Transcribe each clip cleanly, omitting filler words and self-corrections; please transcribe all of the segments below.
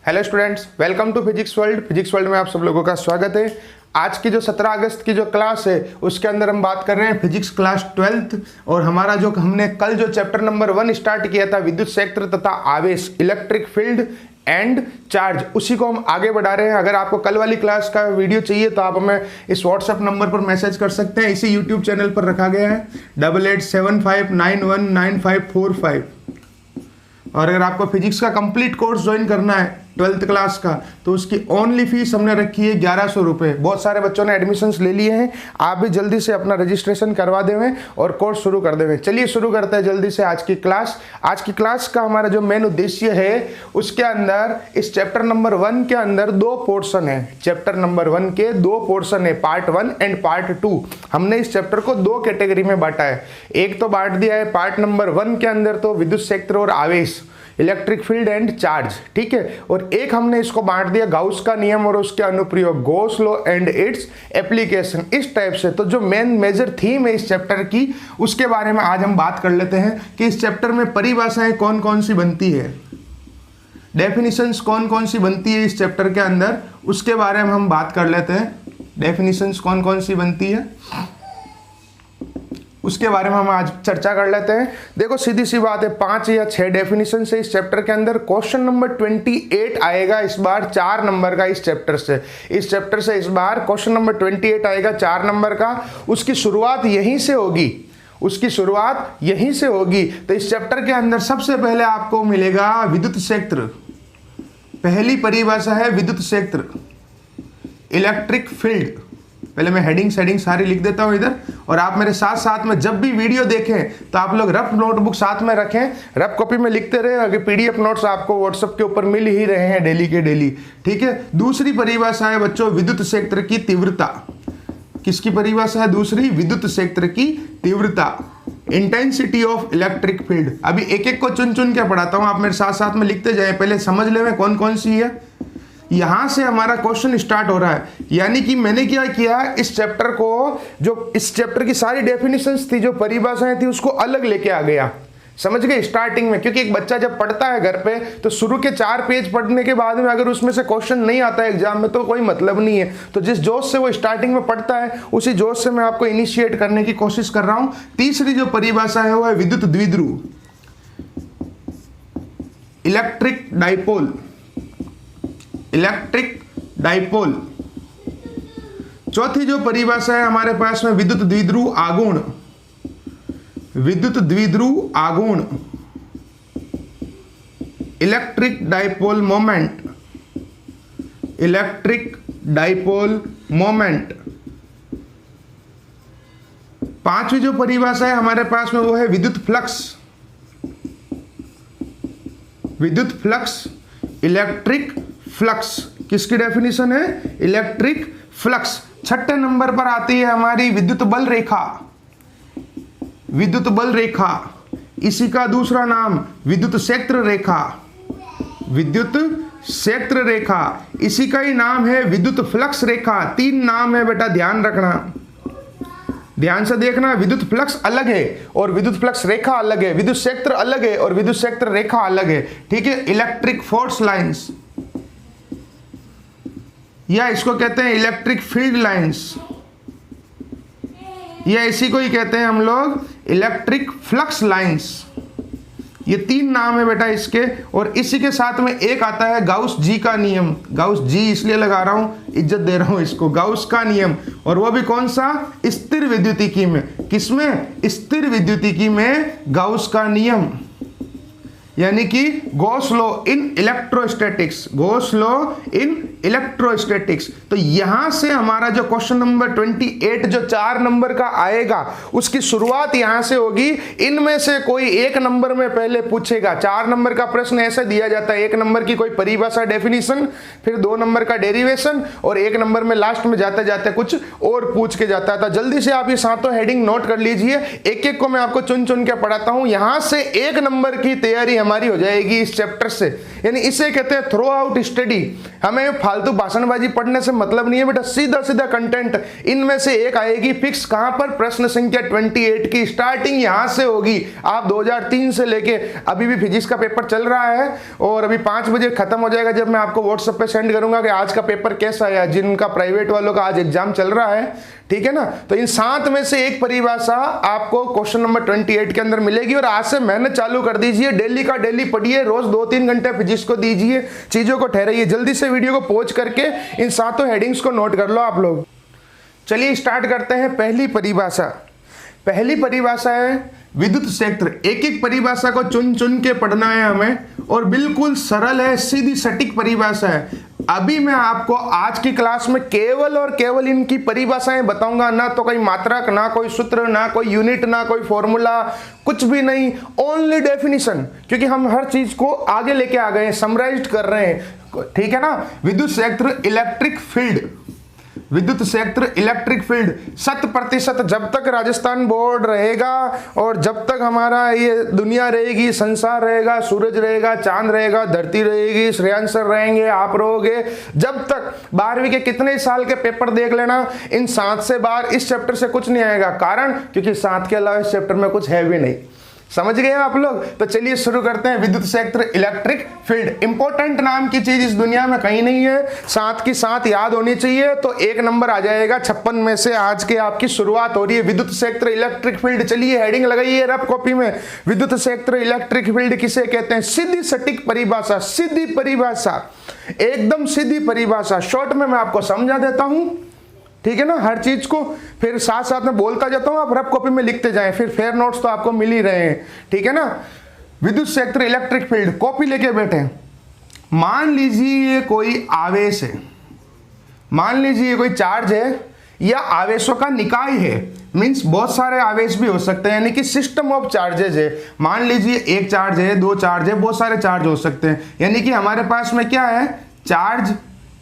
Hello students, welcome to physics world. Physics world में आप सब लोगों का स्वागत है। आज की जो 17 अगस्त की जो क्लास है उसके अंदर हम बात कर रहे हैं फिजिक्स क्लास 12th। और हमारा जो हमने कल जो चैप्टर नंबर 1 स्टार्ट किया था, विद्युत क्षेत्र तथा आवेश, इलेक्ट्रिक फील्ड एंड चार्ज, उसी को हम आगे बढ़ा रहे हैं। अगर आपको कल वाली क्लास का वीडियो चाहिए तो आप हमें इस व्हाट्सएप नंबर पर मैसेज कर सकते हैं। इसी यूट्यूब चैनल पर रखा गया है 8875919545। और अगर आपको फिजिक्स का कंप्लीट कोर्स ज्वाइन करना है 12th क्लास का, तो उसकी ओनली फीस हमने रखी है 1100 रुपये। बहुत सारे बच्चों ने एडमिशन्स ले लिए हैं, आप भी जल्दी से अपना रजिस्ट्रेशन करवा देवें और कोर्स शुरू कर देवें। चलिए शुरू करते हैं जल्दी से आज की क्लास। आज की क्लास का हमारा जो मेन उद्देश्य है, उसके अंदर इस चैप्टर नंबर 1 के अंदर 2 पोर्शन है। चैप्टर नंबर 1 के 2 पोर्शन है, पार्ट 1 एंड पार्ट 2। हमने इस चैप्टर को 2 कैटेगरी में बांटा है। एक तो बांट दिया है पार्ट नंबर 1 के अंदर तो विद्युत क्षेत्र और आवेश, इलेक्ट्रिक फील्ड एंड चार्ज, ठीक है। और एक हमने इसको बांट दिया गाउस का नियम और उसके अनुप्रयोग, Gauss law and its application, इस टाइप से। तो जो मेजर थीम है इस चैप्टर की, उसके बारे में आज हम बात कर लेते हैं कि इस चैप्टर में परिभाषाएं कौन कौन सी बनती है, डेफिनिशंस कौन कौन सी बनती है इस चैप्टर के अंदर, उसके बारे में हम बात कर लेते हैं। डेफिनिशंस कौन कौन सी बनती है उसके बारे में हम आज चर्चा कर लेते हैं। देखो सीधी सी बात है, 5 या 6 डेफिनेशन से इस चैप्टर के अंदर क्वेश्चन नंबर 28 आएगा इस बार 4 नंबर का। इस चैप्टर से इस बार क्वेश्चन नंबर 28 आएगा 4 नंबर का। उसकी शुरुआत यहीं से होगी, तो इस चैप्टर के अंदर सबसे पहले आपको मिलेगा विद्युत क्षेत्र। पहली परिभाषा है विद्युत क्षेत्र, इलेक्ट्रिक फील्ड। पहले मैं हेडिंग सारी लिख देता हूं इधर, और आप मेरे साथ साथ में जब भी वीडियो देखें तो आप लोग रफ नोटबुक साथ में रखें, रफ कॉपी में लिखते रहे। अगर पीडीएफ नोट्स आपको व्हाट्सएप के ऊपर मिल ही रहे हैं डेली के डेली, ठीक है। दूसरी परिभाषा है बच्चों विद्युत क्षेत्र की तीव्रता। किसकी परिभाषा है दूसरी? विद्युत क्षेत्र की तीव्रता, इंटेंसिटी ऑफ इलेक्ट्रिक फील्ड। अभी एक एक को चुन चुन के पढ़ाता हूं, आप मेरे साथ साथ में लिखते जाएं, पहले समझ लें कौन कौन सी है। यहां से हमारा क्वेश्चन स्टार्ट हो रहा है। यानी कि मैंने क्या किया, इस चैप्टर को, जो इस चैप्टर की सारी डेफिनेशंस थी, जो परिभाषाएं थी, उसको अलग लेके आ गया। समझ गए स्टार्टिंग में, क्योंकि एक बच्चा जब पढ़ता है घर पे तो शुरू के 4 पेज पढ़ने के बाद में अगर उसमें से क्वेश्चन नहीं आता है एग्जाम में तो कोई मतलब नहीं है। तो जिस जोश से वो स्टार्टिंग में पढ़ता है, उसी जोश से मैं आपको इनिशिएट करने की कोशिश कर रहा हूं। तीसरी जो परिभाषा है वो है विद्युत द्विध्रुव, इलेक्ट्रिक डाइपोल। चौथी जो परिभाषा है हमारे पास में विद्युत द्विध्रुव आघूर्ण, इलेक्ट्रिक डाइपोल मोमेंट। पांचवी जो परिभाषा है हमारे पास में वो है विद्युत फ्लक्स, इलेक्ट्रिक फ्लक्स। किसकी डेफिनेशन है? Electric flux. छठे नंबर पर आती है हमारी विद्युत बल रेखा, इसी का दूसरा नाम विद्युत क्षेत्र रेखा, इसी का ही नाम है विद्युत फ्लक्स रेखा। 3 नाम है बेटा, ध्यान रखना, ध्यान से देखना। विद्युत फ्लक्स अलग है और विद्युत फ्लक्स रेखा अलग है, विद्युत क्षेत्र अलग है और विद्युत क्षेत्र रेखा अलग है, ठीक है। इलेक्ट्रिक फोर्स लाइंस, या इसको कहते हैं इलेक्ट्रिक फील्ड लाइंस, या इसी को ही कहते हैं हम लोग इलेक्ट्रिक फ्लक्स लाइंस। ये 3 नाम है बेटा इसके। और इसी के साथ में एक आता है गाउस जी का नियम। गाउस जी इसलिए लगा रहा हूं, इज्जत दे रहा हूं इसको, गाउस का नियम। और वो भी कौन सा? स्थिर विद्युतिकी में। किसमें? स्थिर विद्युतिकी में गाउस का नियम, यानी कि गॉस लॉ इन इलेक्ट्रोस्टैटिक्स। तो यहां से हमारा जो क्वेश्चन नंबर 28 जो 4 नंबर का आएगा, उसकी शुरुआत यहां से होगी। इनमें से कोई एक नंबर में पहले पूछेगा। 4 नंबर का प्रश्न ऐसे दिया जाता है, 1 नंबर की कोई परिभाषा डेफिनेशन, फिर 2 नंबर का डेरिवेशन, और 1 नंबर में लास्ट में जाते जाते कुछ और पूछ के जाता है। तो जल्दी से आप ये सातों हेडिंग नोट कर लीजिए, एक एक को मैं आपको चुन चुन के पढ़ाता हूं। यहां से 1 नंबर की तैयारी हमारी हो जाएगी इस चैप्टर से। यानी इसे कहते हैं थ्रो आउट स्टडी। हमें फालतू भाषणबाजी पढ़ने से मतलब नहीं है बेटा, सीधा सीधा कंटेंट। इनमें से एक आएगी फिक्स, कहां पर? प्रश्न संख्या 28 की स्टार्टिंग यहां से होगी। आप 2003 से लेके अभी भी फिजिक्स का पेपर चल रहा है और अभी 5 बजे खत्म हो जाएगा, जब मैं आपको व्हाट्सएप पे सेंड करूंगा कि आज का पेपर कैसा आया, जिनका प्राइवेट वालों का आज एग्जाम चल रहा है, ठीक है ना। तो इन 7 में से एक परिभाषा आपको क्वेश्चन नंबर 28 के अंदर मिलेगी और आज से मेहनत चालू कर दीजिए, डेली का डेली पढ़िए, रोज 2-3 घंटे फिजिक्स को दीजिए, चीजों को ठहराइए। जल्दी से वीडियो को पॉज करके इन 7 हेडिंग्स को नोट कर लो आप लोग। चलिए स्टार्ट करते हैं। पहली परिभाषा है विद्युत क्षेत्र। एक एक परिभाषा को चुन चुन के पढ़ना है हमें और बिल्कुल सरल है, सीधी सटीक परिभाषा है। अभी मैं आपको आज की क्लास में केवल और केवल इनकी परिभाषाएं बताऊंगा, ना तो कोई मात्रक, ना कोई सूत्र, ना कोई यूनिट, ना कोई फॉर्मूला, कुछ भी नहीं, ओनली डेफिनेशन, क्योंकि हम हर चीज को आगे लेके आ गए हैं, समराइज कर रहे हैं, ठीक है ना। विद्युत क्षेत्र इलेक्ट्रिक फील्ड, विद्युत क्षेत्र इलेक्ट्रिक फील्ड 100% जब तक राजस्थान बोर्ड रहेगा और जब तक हमारा ये दुनिया रहेगी, संसार रहेगा, सूरज रहेगा, चांद रहेगा, धरती रहेगी, श्रेयांश सर रहेंगे, आप रहोगे, जब तक 12वीं के कितने साल के पेपर देख लेना, इन 7 से बाहर इस चैप्टर से कुछ नहीं आएगा। कारण क्योंकि 7 के अलावा इस चैप्टर में कुछ है भी नहीं। समझ गए आप लोग? तो चलिए शुरू करते हैं। विद्युत क्षेत्र इलेक्ट्रिक फील्ड, इंपॉर्टेंट नाम की चीज इस दुनिया में कहीं नहीं है, 7 की 7 याद होनी चाहिए, तो 1 नंबर आ जाएगा 56 में से। आज के आपकी शुरुआत हो रही है विद्युत क्षेत्र इलेक्ट्रिक फील्ड। चलिए हेडिंग लगाइए रफ कॉपी में, विद्युत क्षेत्र इलेक्ट्रिक फील्ड किसे कहते हैं? सीधी सटीक परिभाषा, सीधी परिभाषा, एकदम सीधी परिभाषा। शॉर्ट में मैं आपको समझा देता हूं, ठीक है ना, हर चीज को, फिर साथ साथ में बोलता जाता हूं, आप रफ कॉपी में लिखते जाएं, फिर फेयर नोट्स तो आपको मिल ही रहे हैं, ठीक है ना। विद्युत क्षेत्र इलेक्ट्रिक फील्ड, कॉपी लेके बैठे। मान लीजिए ये कोई आवेश है, मान लीजिए कोई चार्ज है या आवेशों का निकाय है, मींस बहुत सारे आवेश भी हो सकते हैं, यानी कि सिस्टम ऑफ चार्जेज है। मान लीजिए 1 चार्ज है, 2 चार्ज है, बहुत सारे चार्ज हो सकते हैं, यानी कि हमारे पास में क्या है? चार्ज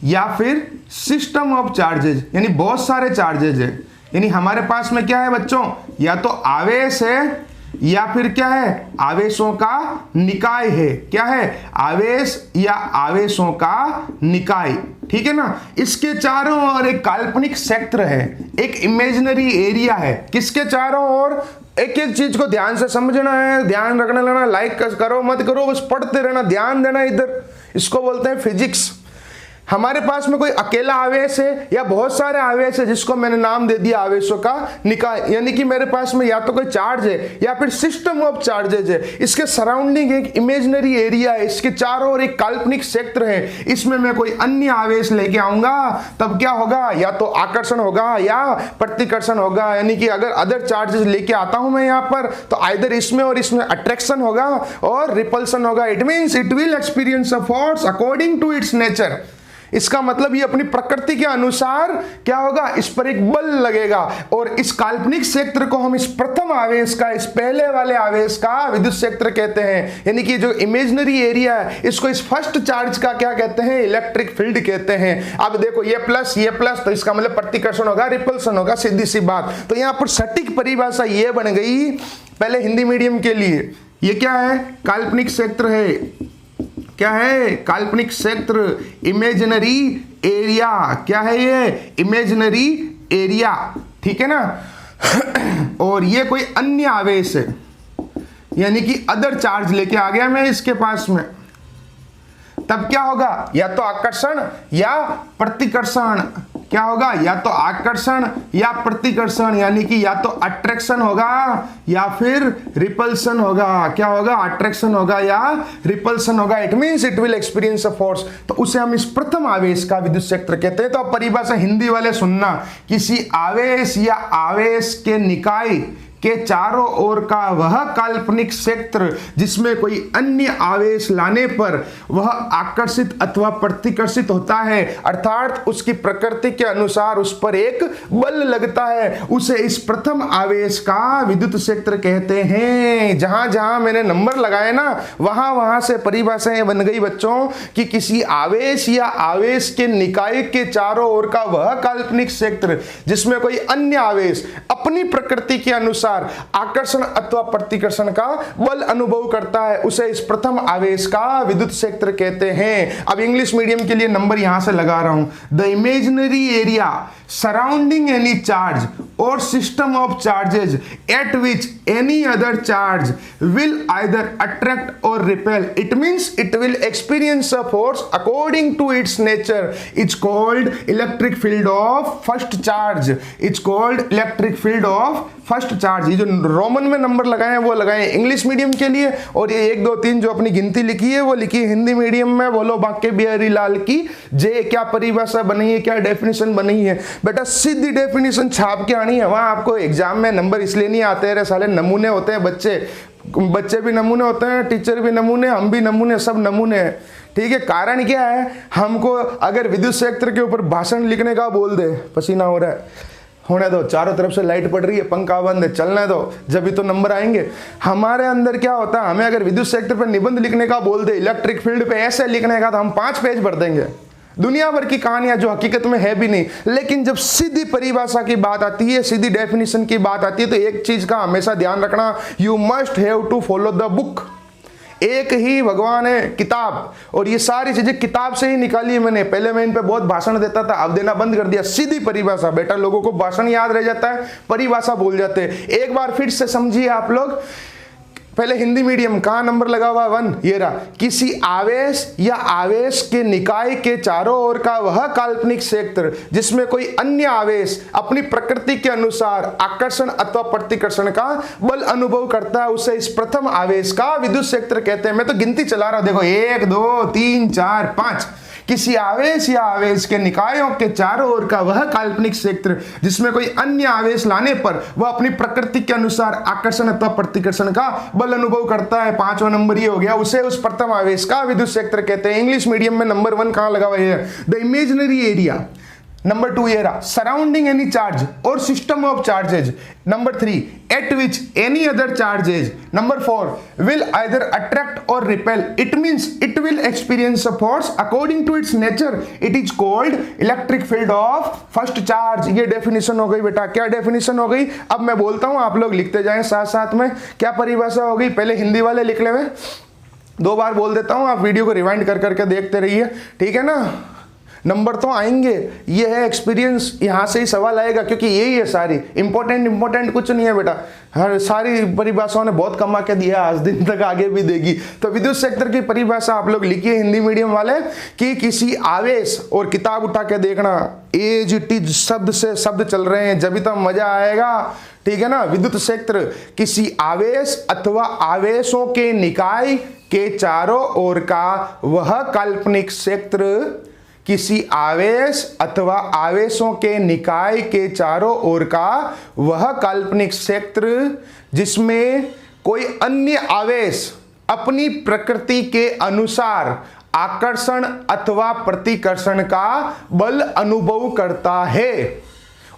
या फिर सिस्टम ऑफ चार्जेज, यानी बहुत सारे चार्जेज है। यानी हमारे पास में क्या है बच्चों? या तो आवेश है या फिर क्या है? आवेशों का निकाय है। क्या है? आवेश या आवेशों का निकाय, ठीक है ना। इसके चारों ओर एक काल्पनिक क्षेत्र है, एक इमेजिनरी एरिया है। किसके चारों ओर? एक एक चीज को ध्यान से समझना है, ध्यान रखना, लेना, लाइक करो मत करो, बस पढ़ते रहना, ध्यान देना इधर। इसको बोलते हैं फिजिक्स। हमारे पास में कोई अकेला आवेश है या बहुत सारे आवेश है, जिसको मैंने नाम दे दिया आवेशों का निकाय, यानी कि मेरे पास में या तो कोई चार्ज है या फिर सिस्टम ऑफ चार्जेज है। इसके सराउंडिंग एक इमेजिनरी एरिया है, इसके चारों ओर एक काल्पनिक क्षेत्र है। इसमें मैं कोई अन्य आवेश लेके आऊंगा तब क्या होगा? या तो आकर्षण होगा या प्रतिकर्षण होगा, यानी कि अगर अदर चार्जेस लेके आता हूं मैं यहां पर, तो आइदर इसमें और इसमें अट्रैक्शन होगा और रिपल्सन होगा। It means it will experience a force according to its nature. इसका मतलब ये अपनी प्रकृति के अनुसार क्या होगा? इस पर एक बल लगेगा। और इस काल्पनिक क्षेत्र को हम इस प्रथम आवेश का, इस पहले वाले आवेश का विद्युत क्षेत्र कहते हैं। यानी कि जो इमेजिनरी एरिया है, इसको इस फर्स्ट चार्ज का क्या कहते हैं? इलेक्ट्रिक फील्ड कहते हैं। अब देखो ये प्लस, तो इसका मतलब प्रतिकर्षण होगा, रिपल्सन होगा, सीधी सी बात। तो यहां पर सटीक परिभाषा ये बन गई पहले हिंदी मीडियम के लिए। ये क्या है? काल्पनिक क्षेत्र है। क्या है? काल्पनिक क्षेत्र, इमेजिनरी एरिया। क्या है ये? इमेजिनरी एरिया, ठीक है ना। और ये कोई अन्य आवेश है, यानी कि अदर चार्ज लेके आ गया मैं इसके पास में, तब क्या होगा? या तो आकर्षण या प्रतिकर्षण। क्या होगा? या तो आकर्षण या प्रतिकर्षण, यानी कि या तो अट्रैक्शन होगा या फिर रिपल्सन होगा। क्या होगा? अट्रैक्शन होगा या रिपल्सन होगा। It means it will experience a force. तो उसे हम इस प्रथम आवेश का विद्युत क्षेत्र कहते हैं। तो अब परिभाषा हिंदी वाले सुनना, किसी आवेश या आवेश के निकाय के चारों ओर का वह काल्पनिक क्षेत्र जिसमें कोई अन्य आवेश लाने पर वह आकर्षित अथवा प्रतिकर्षित होता है, अर्थात उसकी प्रकृति के अनुसार उस पर एक बल लगता है, उसे इस प्रथम आवेश का विद्युत क्षेत्र कहते हैं। जहां जहां मैंने नंबर लगाए ना, वहां वहां से परिभाषाएं बन गई बच्चों कि किसी आवेश या आवेश के निकाय के चारों ओर का वह काल्पनिक क्षेत्र जिसमें कोई अन्य आवेश अपनी प्रकृति के अनुसार अनुसार आकर्षण अथवा प्रतिकर्षण का बल अनुभव करता है, उसे इस प्रथम आवेश का विद्युत क्षेत्र कहते हैं। अब इंग्लिश मीडियम के लिए नंबर यहां से लगा रहा हूं। The imaginary area surrounding any charge or system of charges at which any other charge will either attract or repel. It means it will experience a force according to its nature. It's called electric field of first charge. It's called electric field of first charge. ये जो Roman में number लगाए हैं वो लगाए हैं English medium के लिए, और ये 1 2 3 जो अपनी गिनती लिखी है वो लिखी है हिंदी मीडियम में। बोलो बांके बिहारी लाल की जे, क्या परिभाषा बनी है, क्या डेफिनेशन बनी है। बेटा सीधी डेफिनेशन छाप के आनी है, वहां आपको एग्जाम में नंबर इसलिए नहीं आते रहे साले, नमूने होते हैं बच्चे भी नमूने होते हैं, टीचर भी नमूने, हम भी नमूने, सब नमूने हैं। ठीक है, कारण क्या है, हमको अगर विद्युत क्षेत्र के ऊपर भाषण लिखने का बोल दे, पसीना हो रहा है, होने दो, चारों तरफ से लाइट पड़ रही है, पंखा बंद है, चलने दो, जब भी तो नंबर आएंगे। हमारे अंदर क्या होता है, हमें अगर विद्युत क्षेत्र पर निबंध लिखने का बोल दे, इलेक्ट्रिक फील्ड पे ऐसे लिखने का, तो हम 5 पेज भर देंगे, दुनिया भर की कहानियां जो हकीकत में है भी नहीं। लेकिन जब सीधी परिभाषा की बात आती है, सीधी डेफिनेशन की बात आती है, तो एक चीज का हमेशा ध्यान रखना, you must have to follow the book. एक ही भगवान है, किताब, और ये सारी चीजें किताब से ही निकाली है मैंने। पहले मैं इन पे बहुत भाषण देता था, अब देना बंद कर दिया। सीधी परिभाषा, बेटा लोगों को भाषण याद रह जाता है, परिभाषा भूल जाते हैं। एक बार फिर से समझिए आप लोग, पहले हिंदी मीडियम, कहां नंबर लगा हुआ 1, ये रहा। किसी आवेश या आवेश के निकाय के चारों ओर का वह काल्पनिक क्षेत्र जिसमें कोई अन्य आवेश अपनी प्रकृति के अनुसार आकर्षण अथवा प्रतिकर्षण का बल अनुभव करता है, उसे इस प्रथम आवेश का विद्युत क्षेत्र कहते हैं। मैं तो गिनती चला रहा हूं, देखो 1 2 3 4 5। किसी आवेश या आवेश के निकायों के चारों ओर का वह काल्पनिक क्षेत्र जिसमें कोई अन्य आवेश लाने पर वह अपनी प्रकृति के अनुसार आकर्षण अथवा प्रतिकर्षण का बल अनुभव करता है, 5वां नंबर ये हो गया, उसे उस प्रथम आवेश का विद्युत क्षेत्र कहते हैं। इंग्लिश मीडियम में नंबर 1 कहां लगा हुआ है, द इमेजिनरी एरिया। नंबर 2 ये रहा, surrounding any charge or system of charges. Number 3, eight which any other charges. Number 4, will either attract or repel. It means it will experience a force according to its nature. It is called electric field of first charge. ये definition हो गई बेटा। क्या definition हो गई, अब मैं बोलता हूं, आप लोग लिखते जाएं साथ साथ में। क्या परिभाषा हो गई, पहले हिंदी वाले लिख ले, मैं 2 बार बोल देता हूं, आप वीडियो को रिवाइंड कर करके देखते रहिए, ठीक है ना। नंबर तो आएंगे, ये है एक्सपीरियंस, यहां से ही सवाल आएगा, क्योंकि यही है सारी इंपॉर्टेंट कुछ नहीं है बेटा। हर सारी परिभाषाओं ने बहुत कमा के दिया, आज दिन तक आगे भी देगी। तो विद्युत क्षेत्र की परिभाषा आप लोग लिखिए हिंदी मीडियम वाले, कि किसी आवेश, और किताब उठा के देखना, एज इट इज शब्द से शब्द चल रहे हैं, जब भी तो मजा आएगा, ठीक है ना। विद्युत क्षेत्र किसी आवेश अथवा आवेशों के निकाय के चारों ओर का वह काल्पनिक क्षेत्र, किसी आवेश अथवा आवेशों के निकाय के चारों ओर का वह काल्पनिक क्षेत्र जिसमें कोई अन्य आवेश अपनी प्रकृति के अनुसार आकर्षण अथवा प्रतिकर्षण का बल अनुभव करता है,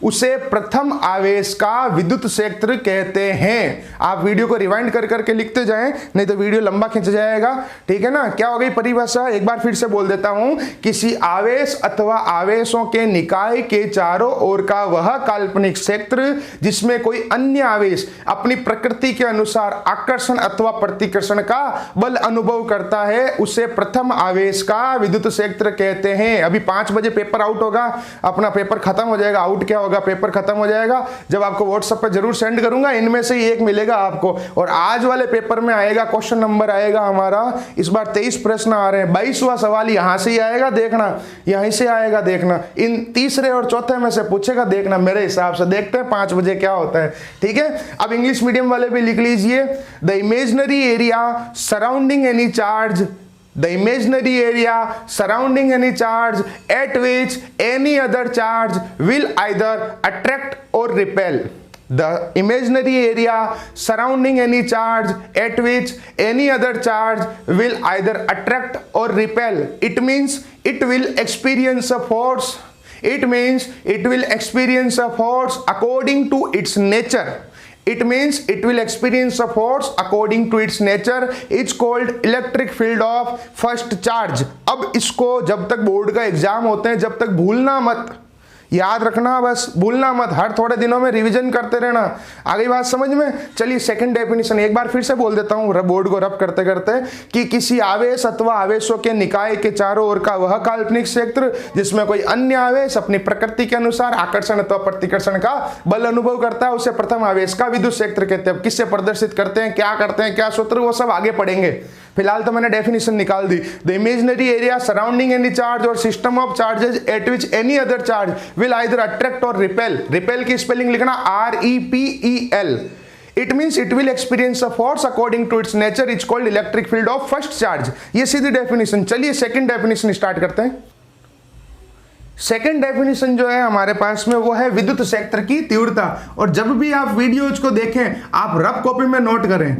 उसे प्रथम आवेश का विद्युत क्षेत्र कहते हैं। आप वीडियो को रिवाइंड कर करके लिखते जाएं, नहीं तो वीडियो लंबा खिंच जाएगा, ठीक है ना। क्या हो गई परिभाषा, एक बार फिर से बोल देता हूं, किसी आवेश अथवा आवेशों के निकाय के चारों ओर का वह काल्पनिक क्षेत्र जिसमें कोई अन्य आवेश अपनी प्रकृति के अनुसार आकर्षण अथवा प्रतिकर्षण का बल अनुभव करता है, उसे प्रथम आवेश का विद्युत क्षेत्र कहते हैं। अभी 5 बजे पेपर आउट होगा, अपना पेपर खत्म हो जाएगा। आउट क्या होगा, पेपर खत्म हो जाएगा, जब आपको व्हाट्सएप पे जरूर सेंड करूंगा, इनमें से ही एक मिलेगा आपको। और आज वाले पेपर में आएगा, क्वेश्चन नंबर आएगा हमारा, इस बार 23 प्रश्न आ रहे हैं, 22वां सवाल यहां से ही आएगा, देखना, यहीं से आएगा, देखना। इन तीसरे और चौथे में से पूछेगा, देखना मेरे हिसाब से। देखते हैं 5 बजे क्या होता है, ठीक है। अब इंग्लिश मीडियम वाले भी लिख लीजिए, the imaginary area surrounding any charge, the imaginary area surrounding any charge at which any other charge will either attract or repel. The imaginary area surrounding any charge at which any other charge will either attract or repel. It means it will experience a force. It means it will experience a force according to its nature. It means it will experience a force according to its nature. It's called electric field of first charge. अब इसको जब तक board का exam होते हैं, जब तक भूलना मत, याद रखना, बस भूलना मत, हर थोड़े दिनों में रिवीजन करते रहना। आ गई बात समझ में? चलिए सेकंड डेफिनेशन एक बार फिर से बोल देता हूं बोर्ड को रब करते करते कि किसी आवेश अथवा आवेशों के निकाय के चारों ओर का वह काल्पनिक क्षेत्र जिसमें कोई अन्य आवेश अपनी प्रकृति के अनुसार आकर्षण अथवा प्रतिकर्षण का बल अनुभव करता है, उसे प्रथम आवेश का विद्युत क्षेत्र कहते हैं। किससे प्रदर्शित करते हैं, क्या करते हैं, क्या सूत्र, वो सब आगे पढ़ेंगे। फिलहाल तो मैंने डेफिनेशन निकाल दी। The imaginary area surrounding any charge or system of charges at which any other charge will either attract or repel. Repel की स्पेलिंग लिखना REPEL। It means it will experience a force according to its nature is called electric field of first charge. ये सीधी definition. चलिए second definition start करते हैं। Second definition जो है हमारे पास में वो है विद्युत क्षेत्र की तीव्रता। और जब भी आप वीडियोज को देखें आप रफ कॉपी में नोट करें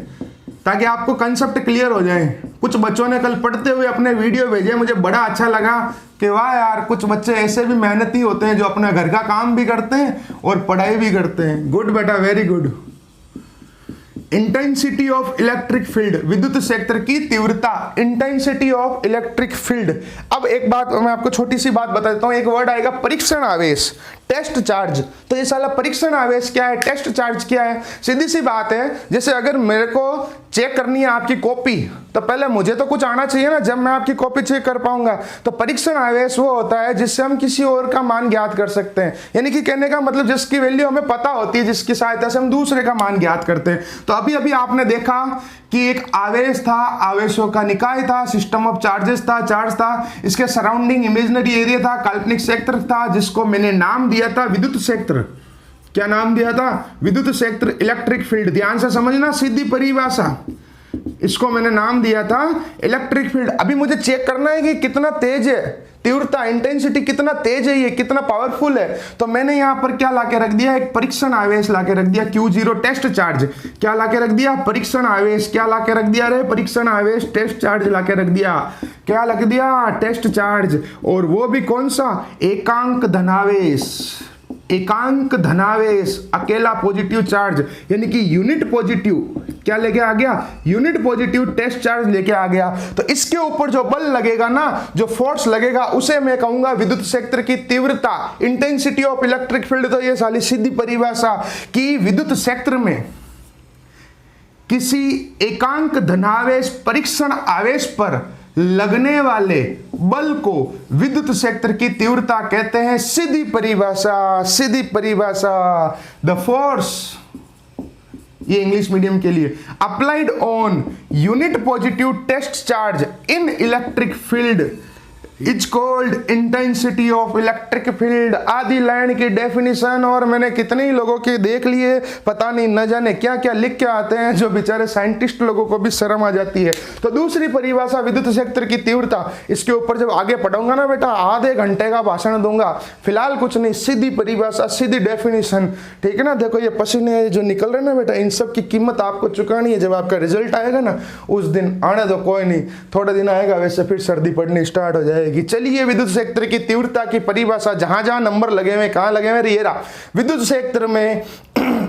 ताकि आपको कंसेप्ट क्लियर हो जाए। कुछ बच्चों ने कल पढ़ते हुए अपने वीडियो भेजे, मुझे बड़ा अच्छा लगा कि वाह यार, कुछ बच्चे ऐसे भी मेहनती होते हैं जो अपना घर का काम भी करते हैं और पढ़ाई भी करते हैं। गुड बेटा, very good. Intensity of electric field, विद्युत क्षेत्र की तीव्रता, इंटेंसिटी ऑफ इलेक्ट्रिक फील्ड। अब एक बात मैं आपको छोटी सी बात बता देता हूं, एक वर्ड आएगा परीक्षण आवेश, टेस्ट चार्ज। तो ये साला परीक्षण आवेश क्या है, टेस्ट चार्ज क्या है? सीधी सी बात है, जैसे अगर मेरे को चेक करनी है आपकी कॉपी तो पहले मुझे तो कुछ आना चाहिए ना, जब मैं आपकी कॉपी चेक कर पाऊंगा। तो परीक्षण आवेश वो होता है जिससे हम किसी और का मान ज्ञात कर सकते हैं, यानी कि कहने का मतलब जिसकी वैल्यू हमें पता होती है, जिसकी सहायता से हम दूसरे का मान ज्ञात करते हैं। तो अभी अभी आपने देखा कि एक आवेश था, आवेशों का निकाय था, सिस्टम ऑफ चार्जेस था, चार्ज था, इसके सराउंडिंग इमेजिनरी एरिया था, काल्पनिक क्षेत्र था, जिसको मैंने नाम दिया था विद्युत क्षेत्र। क्या नाम दिया था? विद्युत क्षेत्र, इलेक्ट्रिक फील्ड। ध्यान से समझना, सीधी परिभाषा, इसको मैंने नाम दिया था इलेक्ट्रिक फील्ड। अभी मुझे चेक करना है कि कितना तेज है तीव्रता, इंटेंसिटी कितना तेज है, ये कितना पावरफुल है। तो मैंने यहां पर क्या लाके रख दिया, एक परीक्षण आवेश लाके रख दिया, Q0 टेस्ट चार्ज। क्या लाके रख दिया? परीक्षण आवेश। क्या लाके रख दिया रे? परीक्षण आवेश, टेस्ट चार्ज लाके रख दिया। क्या लग दिया? Test charge. और वो भी कौन सा? एकांक धनावेश। एकांक धनावेश, अकेला पॉजिटिव चार्ज, यानी कि यूनिट पॉजिटिव। क्या लेके आ गया? यूनिट पॉजिटिव टेस्ट चार्ज लेके आ गया। तो इसके ऊपर जो बल लगेगा ना, जो फोर्स लगेगा, उसे मैं कहूंगा विद्युत क्षेत्र की तीव्रता, इंटेंसिटी ऑफ इलेक्ट्रिक फील्ड। तो ये साली सीधी परिभाषा कि विद्युत क्षेत्र में किसी एकांक धनावेश परीक्षण आवेश पर लगने वाले बल को विद्युत क्षेत्र की तीव्रता कहते हैं। सीधी परिभाषा, सीधी परिभाषा। द फोर्स, ये इंग्लिश मीडियम के लिए, applied on unit positive test charge in electric field is called intensity of electric field. आधी लाइन की डेफिनेशन, और मैंने कितने ही लोगों के देख लिए, पता नहीं न जाने क्या क्या लिख के आते हैं, जो बेचारे साइंटिस्ट लोगों को भी शर्म आ जाती है। तो दूसरी परिभाषा विद्युत क्षेत्र की तीव्रता, इसके ऊपर जब आगे पढ़ूंगा ना बेटा, आधे घंटे का भाषण दूंगा। फिलहाल कुछ नहीं, सीधी परिभाषा, सीधी डेफिनेशन, ठीक है ना। देखो ये पसीने जो निकल रहे ना बेटा, इन सब की कीमत आपको चुकानी है। जब आपका रिजल्ट आएगा ना उस दिन, आने दो, कोई नहीं, थोड़ा दिन आएगा, वैसे फिर सर्दी पड़नी स्टार्ट हो जाएगी। चलिए विद्युत क्षेत्र की तीव्रता की परिभाषा, जहां जहां नंबर लगे हुए, कहां लगे हुए, ये रहा। विद्युत क्षेत्र में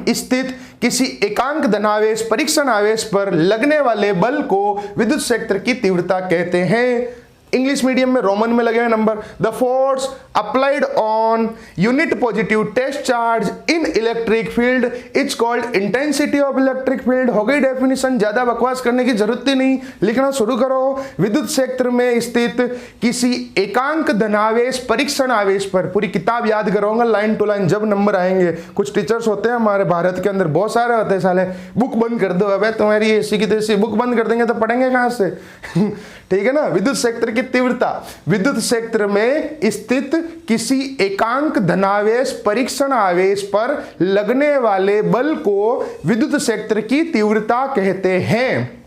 स्थित किसी एकांक धनावेश परीक्षण आवेश पर लगने वाले बल को विद्युत क्षेत्र की तीव्रता कहते हैं। इंग्लिश मीडियम में रोमन में लगे हुए number. The force applied on unit positive test charge in electric field is called intensity of electric field. हो गई डेफिनेशन, ज्यादा बकवास करने की जरूरत ही नहीं, लिखना शुरू करो। विद्युत क्षेत्र में स्थित किसी एकांक धनावेश परीक्षण आवेश पर, पूरी किताब याद करोगे लाइन टू लाइन जब नंबर आएंगे। कुछ टीचर्स होते हैं हमारे भारत के अंदर, बहुत सारे होते हैं, साले बुक बंद कर दो, अबे तुम्हारी ऐसी की तैसी बुक बंद कर देंगे तो पढ़ेंगे कहां से ठीक है ना। विद्युत क्षेत्र की तीव्रता, विद्युत क्षेत्र में स्थित किसी एकांक धनावेश परीक्षण आवेश पर लगने वाले बल को विद्युत क्षेत्र की तीव्रता कहते हैं।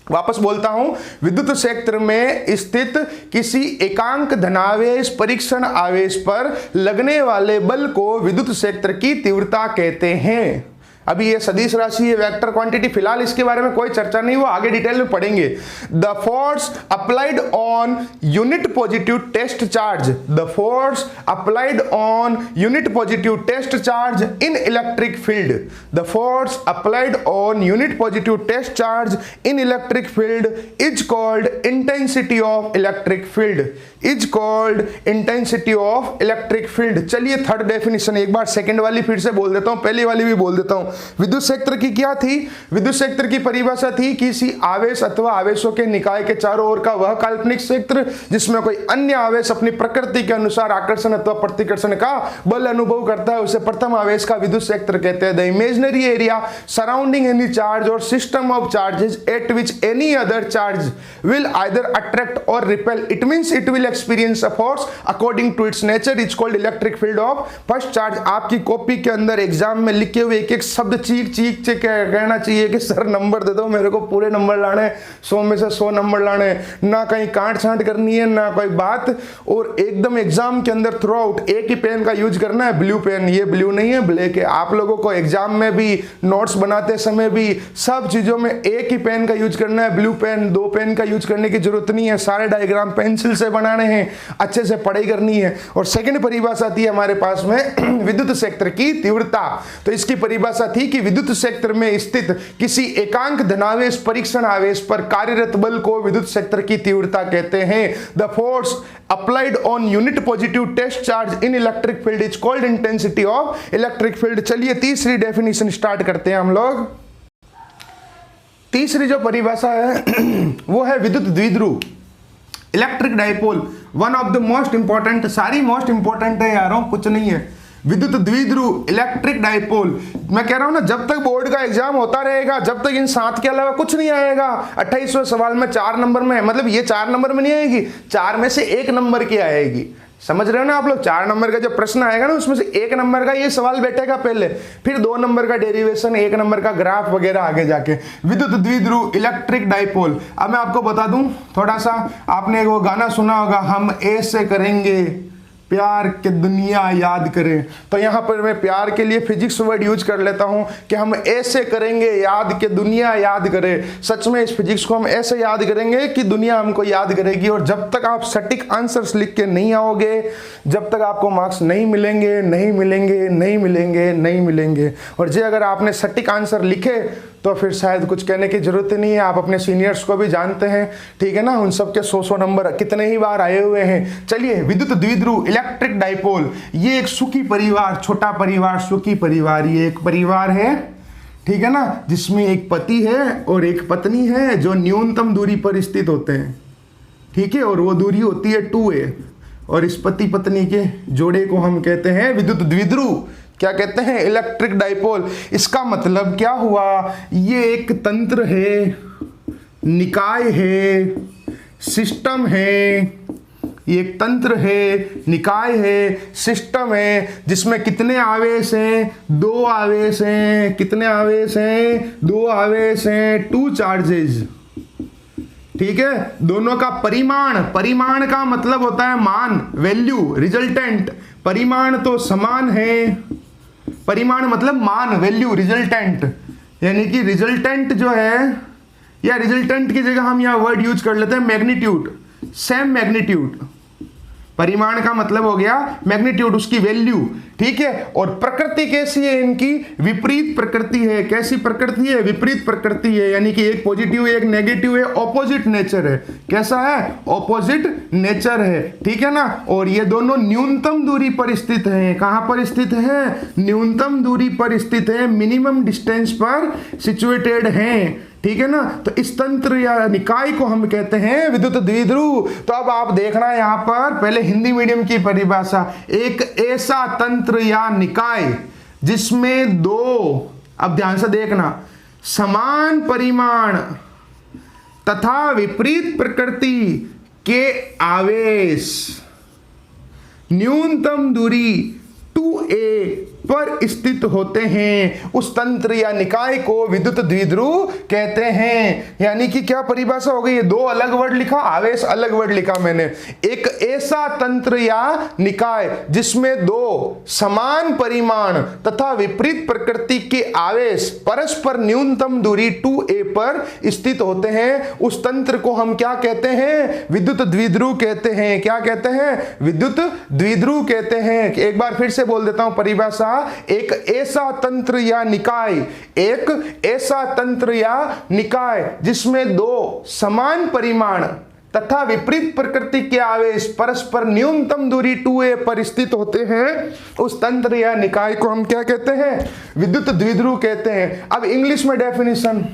वापस बोलता हूं, विद्युत क्षेत्र में स्थित किसी एकांक धनावेश परीक्षण आवेश पर लगने वाले बल को विद्युत क्षेत्र की तीव्रता कहते हैं। अभी ये सदिश राशि है, वेक्टर क्वांटिटी, फिलहाल इसके बारे में कोई चर्चा नहीं, वो आगे डिटेल में पढ़ेंगे। The force applied on unit positive test charge, the force applied on unit positive test charge in electric field, the force applied on unit positive test charge in electric field is called intensity of electric field, is called intensity of electric field. चलिए third definition, एक बार second वाली फिर से बोल देता हूं, पहली वाली भी बोल देता हूं। विद्युत क्षेत्र की क्या थी? विद्युत क्षेत्र की परिभाषा थी किसी आवेश अथवा आवेशों के निकाय के चारों ओर का वह काल्पनिक क्षेत्र जिसमें कोई अन्य आवेश अपनी प्रकृति के अनुसार आकर्षण अथवा प्रतिकर्षण का बल अनुभव करता है, उसे प्रथम आवेश का विद्युत क्षेत्र कहते हैं। The imaginary area surrounding any charge or system of charges at which any other charge will either attract or repel, it means it will experience a force according to its nature, is called electric field of first charge. आपकी copy के अंदर exam में लिखे हुए एक एक शब्द चीख चीख से कहना चाहिए कि सर नंबर दे दो, मेरे को पूरे नंबर लाने, 100 में से 100 नंबर लाने, ना कहीं काट छांट करनी है ना कोई बात, और एकदम एग्जाम के अंदर थ्रू आउट एक ही पेन का यूज करना है, ब्लू पेन, ये ब्लू नहीं है ब्लैक है। आप लोगों को एग्जाम में भी नोट्स बनाते समय भी सब चीजों में एक ही पेन का यूज करना है, ब्लू पेन, 2 पेन का यूज करने की जरूरत नहीं है, सारे डायग्राम पेंसिल से बनाने हैं, अच्छे से पढ़ाई करनी है। और सेकंड परिभाषा थी हमारे पास में विद्युत क्षेत्र की तीव्रता, तो इसकी परिभाषा थी कि विद्युत क्षेत्र में स्थित किसी एकांक धनावेश परीक्षण आवेश पर कार्यरत बल को विद्युत क्षेत्र की तीव्रता कहते हैं। The force applied on unit positive test charge in electric field is called intensity of electric field. चलिए तीसरी डेफिनेशन स्टार्ट करते हैं हम लोग। तीसरी जो परिभाषा है वो है विद्युत द्विध्रुव, electric dipole, one of the most important, सारी मोस्ट इंपॉर्टेंट है यारों, कुछ नहीं है। विद्युत द्विध्रुव इलेक्ट्रिक डाइपोल, मैं कह रहा हूं ना, जब तक बोर्ड का एग्जाम होता रहेगा, जब तक इन 7 के अलावा कुछ नहीं आएगा। 28वें सवाल में 4 नंबर में, मतलब ये 4 नंबर में नहीं आएगी, 4 में से 1 नंबर की आएगी, समझ रहे हो ना आप लोग। 4 नंबर का जो प्रश्न आएगा ना उसमें से 1 नंबर का ये सवाल बैठेगा पहले, फिर 2 नंबर का डेरिवेशन, 1 नंबर का ग्राफ वगैरह आगे जाके। विद्युत द्विध्रुव इलेक्ट्रिक डाइपोल, अब मैं आपको बता दूं थोड़ा सा, आपने वो गाना सुना होगा, हम ऐसे करेंगे प्यार के दुनिया याद करें, तो यहां पर मैं प्यार के लिए फिजिक्स वर्ड यूज कर लेता हूं कि हम ऐसे करेंगे याद के दुनिया याद करे। सच में इस फिजिक्स को हम ऐसे याद करेंगे कि दुनिया हमको याद करेगी। और जब तक आप सटीक आंसर्स लिख के नहीं आओगे, जब तक आपको मार्क्स नहीं मिलेंगे, नहीं मिलेंगे, नहीं मिलेंगे, नहीं मिलेंगे। और जे अगर आपने सटीक आंसर लिखे तो फिर शायद कुछ कहने की जरूरत नहीं है, आप अपने सीनियर्स को भी जानते हैं, ठीक है ना, उन सब के 100 नंबर कितने ही बार आए हुए हैं। चलिए विद्युत द्विध्रुव इलेक्ट्रिक डाइपोल, ये एक सुखी परिवार, छोटा परिवार, सुखी परिवार, ये एक परिवार है, ठीक है ना, जिसमें एक पति है और एक पत्नी है जो न्यूनतम दूरी पर स्थित होते हैं, ठीक है, और वो दूरी होती है 2a, और इस पति पत्नी के जोड़े को हम कहते हैं विद्युत द्विध्रुव। क्या कहते हैं? Electric dipole. इसका मतलब क्या हुआ? ये एक तंत्र है, निकाय है, सिस्टम है, ये एक तंत्र है, निकाय है, सिस्टम है, जिसमें कितने आवेश हैं? 2 आवेश हैं। कितने आवेश हैं? 2 आवेश हैं, 2 चार्जेस, ठीक है। दोनों का परिमाण, परिमाण का मतलब होता है मान, वैल्यू, रिजल्टेंट। परिमाण तो समान है, परिमाण मतलब मान, वैल्यू, रिजल्टेंट, यानी कि रिजल्टेंट जो है, या रिजल्टेंट की जगह हम यहां वर्ड यूज कर लेते हैं मैग्नीट्यूड, सेम मैग्नीट्यूड। परिमाण का मतलब हो गया मैग्नीट्यूड, उसकी वैल्यू, ठीक है। और प्रकृति कैसी है इनकी? विपरीत प्रकृति है। कैसी प्रकृति है? विपरीत प्रकृति है, यानी कि एक पॉजिटिव है, एक नेगेटिव है, ऑपोजिट नेचर है। कैसा है? ऑपोजिट नेचर है, ठीक है ना। और ये दोनों न्यूनतम दूरी पर स्थित हैं। कहां पर स्थित है? न्यूनतम दूरी पर स्थित है, मिनिमम डिस्टेंस पर सिचुएटेड हैं, ठीक है ना। तो इस तंत्र या निकाय को हम कहते हैं विद्युत द्विध्रुव। तो अब आप देखना यहां पर, पहले हिंदी मीडियम की परिभाषा, एक ऐसा तंत्र या निकाय जिसमें 2, अब ध्यान से देखना, समान परिमाण तथा विपरीत प्रकृति के आवेश, न्यूनतम दूरी 2a पर स्थित होते हैं, उस तंत्र या निकाय को विद्युत द्विध्रुव कहते हैं। यानी कि क्या परिभाषा हो गई है, दो अलग वर्ड लिखा, आवेश अलग वर्ड लिखा मैंने। एक ऐसा तंत्र या निकाय जिसमें दो समान परिमाण तथा विपरीत प्रकृति के आवेश परस्पर न्यूनतम दूरी 2a पर स्थित होते हैं, उस तंत्र को हम क्या कहते हैं, विद्युत द्विध्रुव कहते हैं। क्या कहते हैं, विद्युत द्विध्रुव कहते हैं। एक बार फिर से बोल देता हूं परिभाषा, एक ऐसा तंत्र या निकाय, एक ऐसा तंत्र या निकाय जिसमें दो समान परिमाण तथा विपरीत प्रकृति के आवेश परस्पर न्यूनतम दूरी 2a पर स्थित होते हैं, उस तंत्र या निकाय को हम क्या कहते हैं, विद्युत द्विध्रुव कहते हैं। अब इंग्लिश में definition,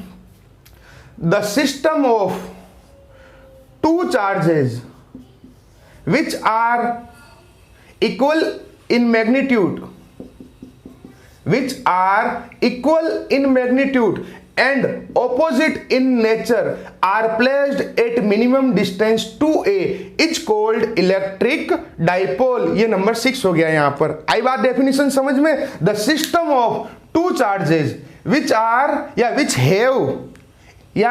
the system of two charges which are equal in magnitude, which are equal in magnitude and opposite in nature are placed at minimum distance 2a is called electric dipole। ये number 6 हो गया यहां पर। आई बात definition समझ में, the system of two charges which are या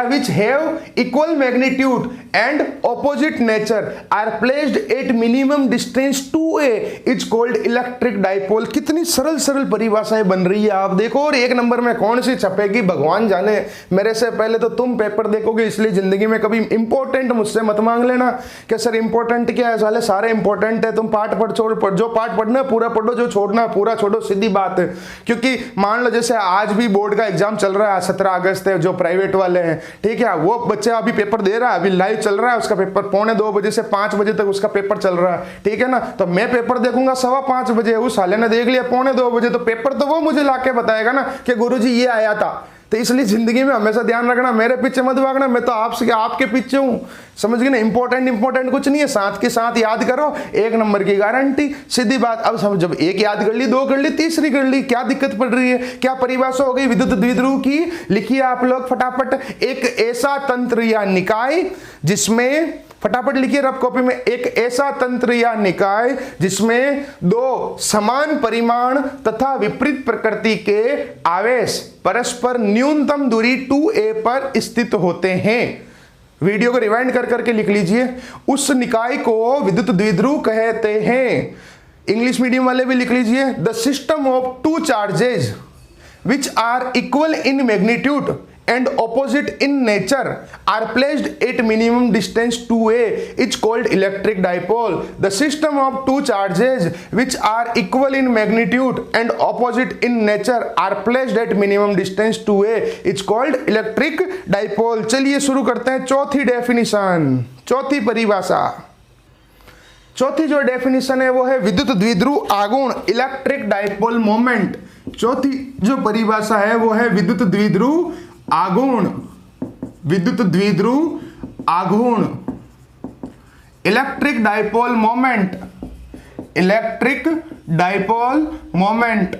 which have equal magnitude and opposite nature are placed at minimum distance 2a is called electric dipole। कितनी सरल सरल परिभाषाएं बन रही है, आप देखो। और एक नंबर में कौन सी छपेगी भगवान जाने, मेरे से पहले तो तुम पेपर देखोगे, इसलिए जिंदगी में कभी इंपॉर्टेंट मुझसे मत मांग लेना कि सर इंपॉर्टेंट क्या है, साले सारे इंपॉर्टेंट है, तुम पाठ पढ़ छोड़ पढ़, जो पाठ पढ़ना है पूरा पढ़ो, जो छोड़ना है पूरा छोड़ो, सीधी बात है। क्योंकि मान लो जैसे आज भी बोर्ड का एग्जाम चल रहा है, 17 अगस्त है, जो प्राइवेट वाले हैं, ठीक है, वो बच्चा अभी पेपर दे रहा है, अभी लाइव चल रहा है उसका पेपर, 2:45 बजे से 5 बजे तक उसका पेपर चल रहा है, ठीक है ना। तो मैं पेपर देखूंगा 5:15 बजे, उस साले ने देख लिया 2:45 बजे, तो पेपर तो वो मुझे लाके बताएगा ना कि गुरुजी ये आया था। तो इसलिए जिंदगी में हमेशा ध्यान रखना, मेरे पीछे मत भागना, मैं तो आपके पीछे हूं, समझ गए ना। इंपॉर्टेंट कुछ नहीं है, साथ के साथ याद करो, 1 नंबर की गारंटी, सीधी बात। अब समझ, जब एक याद कर ली, 2 कर ली, तीसरी कर ली, क्या दिक्कत पड़ रही है। क्या परिभाषा हो गई विद्युत द्विध्रुव की, लिखिए आप लोग फटाफट। एक ऐसा तंत्र या निकाय जिसमें, फटाफट लिखिए रफ कॉपी में, एक ऐसा तंत्र या निकाय जिसमें दो समान परिमाण तथा विपरीत प्रकृति के आवेश परस्पर न्यूनतम दूरी 2a पर स्थित होते हैं। वीडियो को रिवाइंड कर करके लिख लीजिए। उस निकाय को विद्युत द्विध्रुव कहते हैं। इंग्लिश मीडियम वाले भी लिख लीजिए, the system of two charges which are equal in magnitude and opposite in nature are placed at minimum distance 2a is called electric dipole। The system of two charges which are equal in magnitude and opposite in nature are placed at minimum distance 2a is called electric dipole। चलिए शुरू करते हैं चौथी definition, चौथी परिभाषा। चौथी जो definition है वो है विद्युत द्विध्रुव आघूर्ण, इलेक्ट्रिक डाइपोल मोमेंट। चौथी जो परिभाषा है वो है विद्युत द्विध्रुव आघूर्ण, विद्युत द्विध्रुव आघूर्ण, electric dipole moment, electric dipole moment.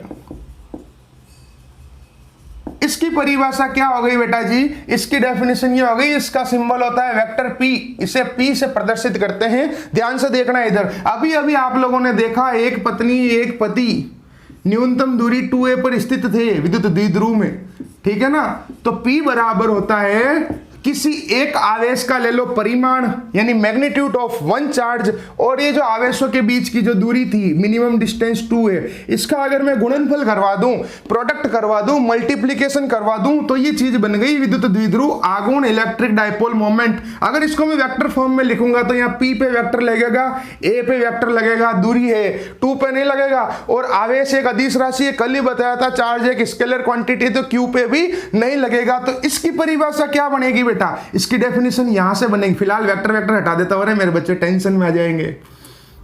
इसकी परिभाषा क्या हो गई बेटा जी, इसकी डेफिनेशन ये हो गई, इसका सिंबल होता है वेक्टर P, इसे P से प्रदर्शित करते हैं। ध्यान से देखना इधर, अभी अभी आप लोगों ने देखा एक पत्नी एक पति न्यूनतम दूरी 2a पर स्थित थे विद्युत द्विध्रुव में, ठीक है ना। तो P बराबर होता है किसी एक आवेश का ले लो परिमाण, यानी मैग्नीट्यूड ऑफ वन चार्ज, और ये जो आवेशों के बीच की जो दूरी थी मिनिमम डिस्टेंस 2 है, इसका अगर मैं गुणनफल करवा दूं, प्रोडक्ट करवा दूं, मल्टीप्लिकेशन करवा दूं, तो ये चीज बन गई विद्युत द्विध्रुव आघूर्ण, इलेक्ट्रिक डाइपोल मोमेंट। अगर इसको मैं वेक्टर फॉर्म में लिखूंगा तो यहाँ P पे वेक्टर लगेगा, A पे वेक्टर लगेगा, दूरी है 2 पे नहीं लगेगा, और आवेश एक अदिश राशि है, कल ही बताया था, चार्ज एक स्केलर क्वांटिटी, तो Q पे भी नहीं लगेगा। तो इसकी परिभाषा क्या बनेगी बेटा, इसकी डेफिनेशन यहां से बनेगी। फिलहाल वेक्टर हटा देता हूं, मेरे बच्चे टेंशन में आ जाएंगे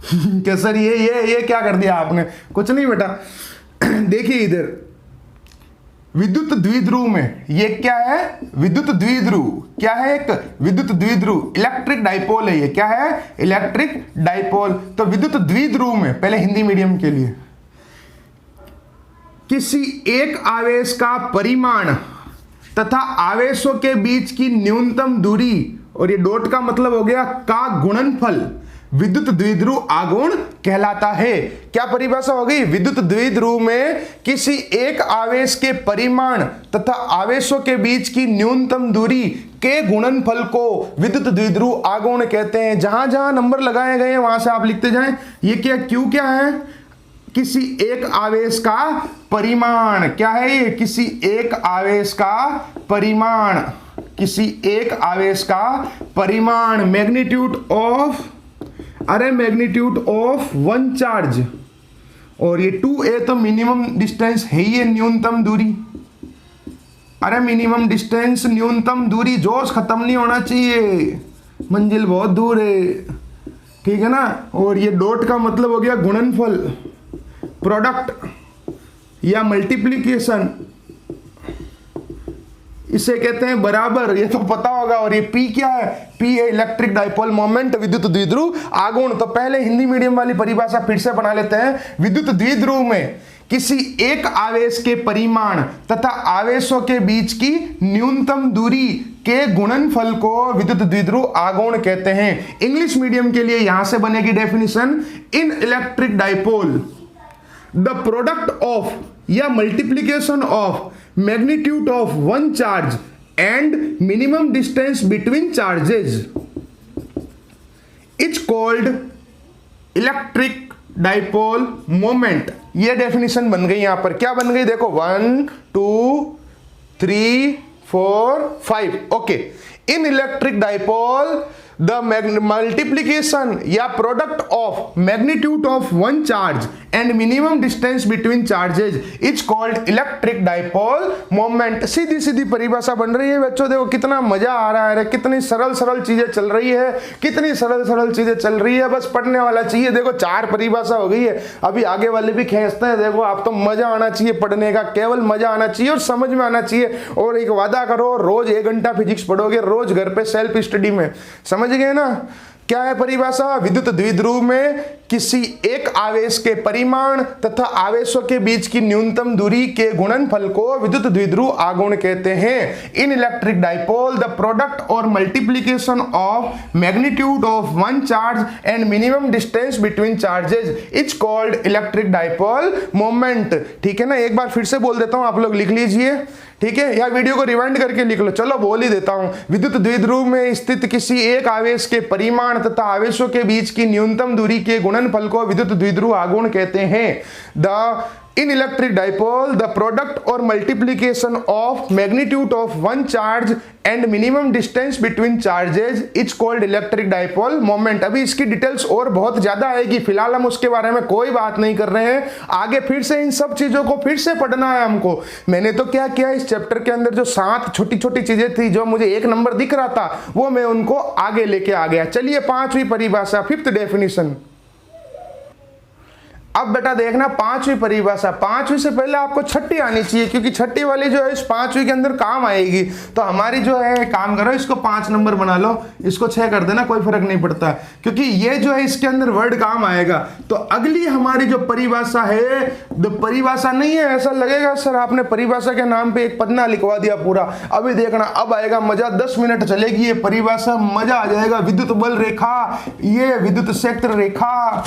क्या सर ये क्या कर दिया आपने, कुछ नहीं बेटा। देखिए इधर विद्युत द्विध्रुव में ये क्या है, विद्युत द्विध्रुव क्या है, एक विद्युत द्विध्रुव इलेक्ट्रिक डाइपोल है, ये क्या है, इलेक्ट्रिक डाइपोल। तो विद्युत द्विध्रुव में, पहले हिंदी मीडियम के लिए, किसी एक आवेश का परिमाण तथा आवेशों के बीच की न्यूनतम दूरी, और ये डॉट का मतलब हो गया का गुणनफल, विद्युत द्विध्रुव आघूर्ण कहलाता है। क्या परिभाषा हो गई? विद्युत द्विध्रुव में किसी एक आवेश के परिमाण तथा आवेशों के बीच की न्यूनतम दूरी के गुणनफल को विद्युत द्विध्रुव आघूर्ण कहते हैं। जहां जहां नंबर लगाए गए हैं वहां से आप लिखते जाएं। ये क्या क्यू क्या है? किसी एक आवेश का परिमाण। क्या है ये? किसी एक आवेश का परिमाण। किसी एक आवेश का परिमाण मैग्नीट्यूड ऑफ, अरे मैग्नीट्यूड ऑफ वन चार्ज। और ये 2a तो मिनिमम डिस्टेंस है ही, न्यूनतम दूरी। अरे मिनिमम डिस्टेंस, न्यूनतम दूरी, जोश खत्म नहीं होना चाहिए, मंजिल बहुत दूर है, ठीक है ना। और ये डॉट का मतलब हो गया गुणनफल, प्रोडक्ट या मल्टीप्लिकेशन, इसे कहते हैं बराबर, ये तो पता होगा। और ये P क्या है? P है इलेक्ट्रिक डाइपोल मोमेंट, विद्युत द्विध्रुव आघूर्ण। तो पहले हिंदी मीडियम वाली परिभाषा फिर से बना लेते हैं। विद्युत द्विध्रुव में किसी एक आवेश के परिमाण तथा आवेशों के बीच की न्यूनतम दूरी के गुणनफल को विद्युत द्विध्रुव आघूर्ण कहते हैं। इंग्लिश मीडियम के लिए यहां से बनेगी definition, in electric dipole the product of या multiplication of magnitude of one charge and minimum distance between charges is called electric dipole moment. ये डेफिनेशन बन गई। यहां पर क्या बन गई? देखो 1 2 3 4 5। Okay, in electric dipole the multiplication या product of magnitude of one charge and minimum distance between charges is called electric dipole moment. सीधी सीधी परिभाषा बन रही है बच्चों। देखो कितना मजा आ रहा है, कितनी सरल सरल चीजें चल रही है, कितनी सरल सरल चीजें चल रही है। बस पढ़ने वाला चाहिए। देखो 4 परिभाषा हो गई है, अभी आगे वाले भी खींचते हैं। देखो आप तो मजा आना चाहिए पढ़ने का, केवल मजा आना चाहिए और समझ में आना चाहिए। और एक वादा करो, रोज 1 घंटा फिजिक्स पढ़ोगे, रोज घर पे सेल्फ स्टडी में। समझ गए ना? क्या है परिभाषा? विद्युत द्विध्रुव में किसी एक आवेश के परिमाण तथा आवेशों के बीच की न्यूनतम दूरी के गुणनफल को विद्युत द्विध्रुव आघूर्ण कहते हैं। In electric dipole the product or multiplication of magnitude of one charge and minimum distance between charges is called electric dipole moment. ठीक है ना? एक बार फिर से बोल देता हूं, आप लोग लिख लीजिए, ठीक है, या वीडियो को रिवाइंड करके लिख लो। चलो बोल ही देता हूं। विद्युत द्विध्रुव में स्थित किसी एक आवेश के परिमाण तथा आवेशों के बीच की न्यूनतम दूरी के गुणनफल को विद्युत द्विध्रुव आघूर्ण कहते हैं। The in electric dipole the product or multiplication of magnitude of one charge and minimum distance between charges is called electric dipole moment. अभी इसकी डिटेल्स और बहुत ज्यादा आएगी, फिलहाल हम उसके बारे में कोई बात नहीं कर रहे हैं। आगे फिर से इन सब चीजों को फिर से पढ़ना है हमको। मैंने तो क्या किया, इस चैप्टर के अंदर जो 7 छोटी छोटी चीजें थी जो मुझे 1 नंबर दिख रहा था, वो मैं उनको आगे लेके आ गया। चलिए 5वीं परिभाषा, 5th डेफिनेशन। अब बेटा देखना 5वीं परिभाषा। 5वीं से पहले आपको 6ठी आनी चाहिए, क्योंकि 6ठी वाली जो है इस 5वीं के अंदर काम आएगी। तो हमारी जो है, काम करो इसको 5 नंबर बना लो, इसको 6 कर देना, कोई फर्क नहीं पड़ता, क्योंकि ये जो है इसके अंदर वर्ड काम आएगा। तो अगली हमारी जो परिभाषा है, परिभाषा नहीं है, ऐसा लगेगा सर आपने परिभाषा के नाम पे एक पन्ना लिखवा दिया पूरा। अभी देखना, अब आएगा मजा। 10 मिनट चलेगी ये परिभाषा, मजा आ जाएगा। विद्युत बल रेखा, ये विद्युत क्षेत्र रेखा,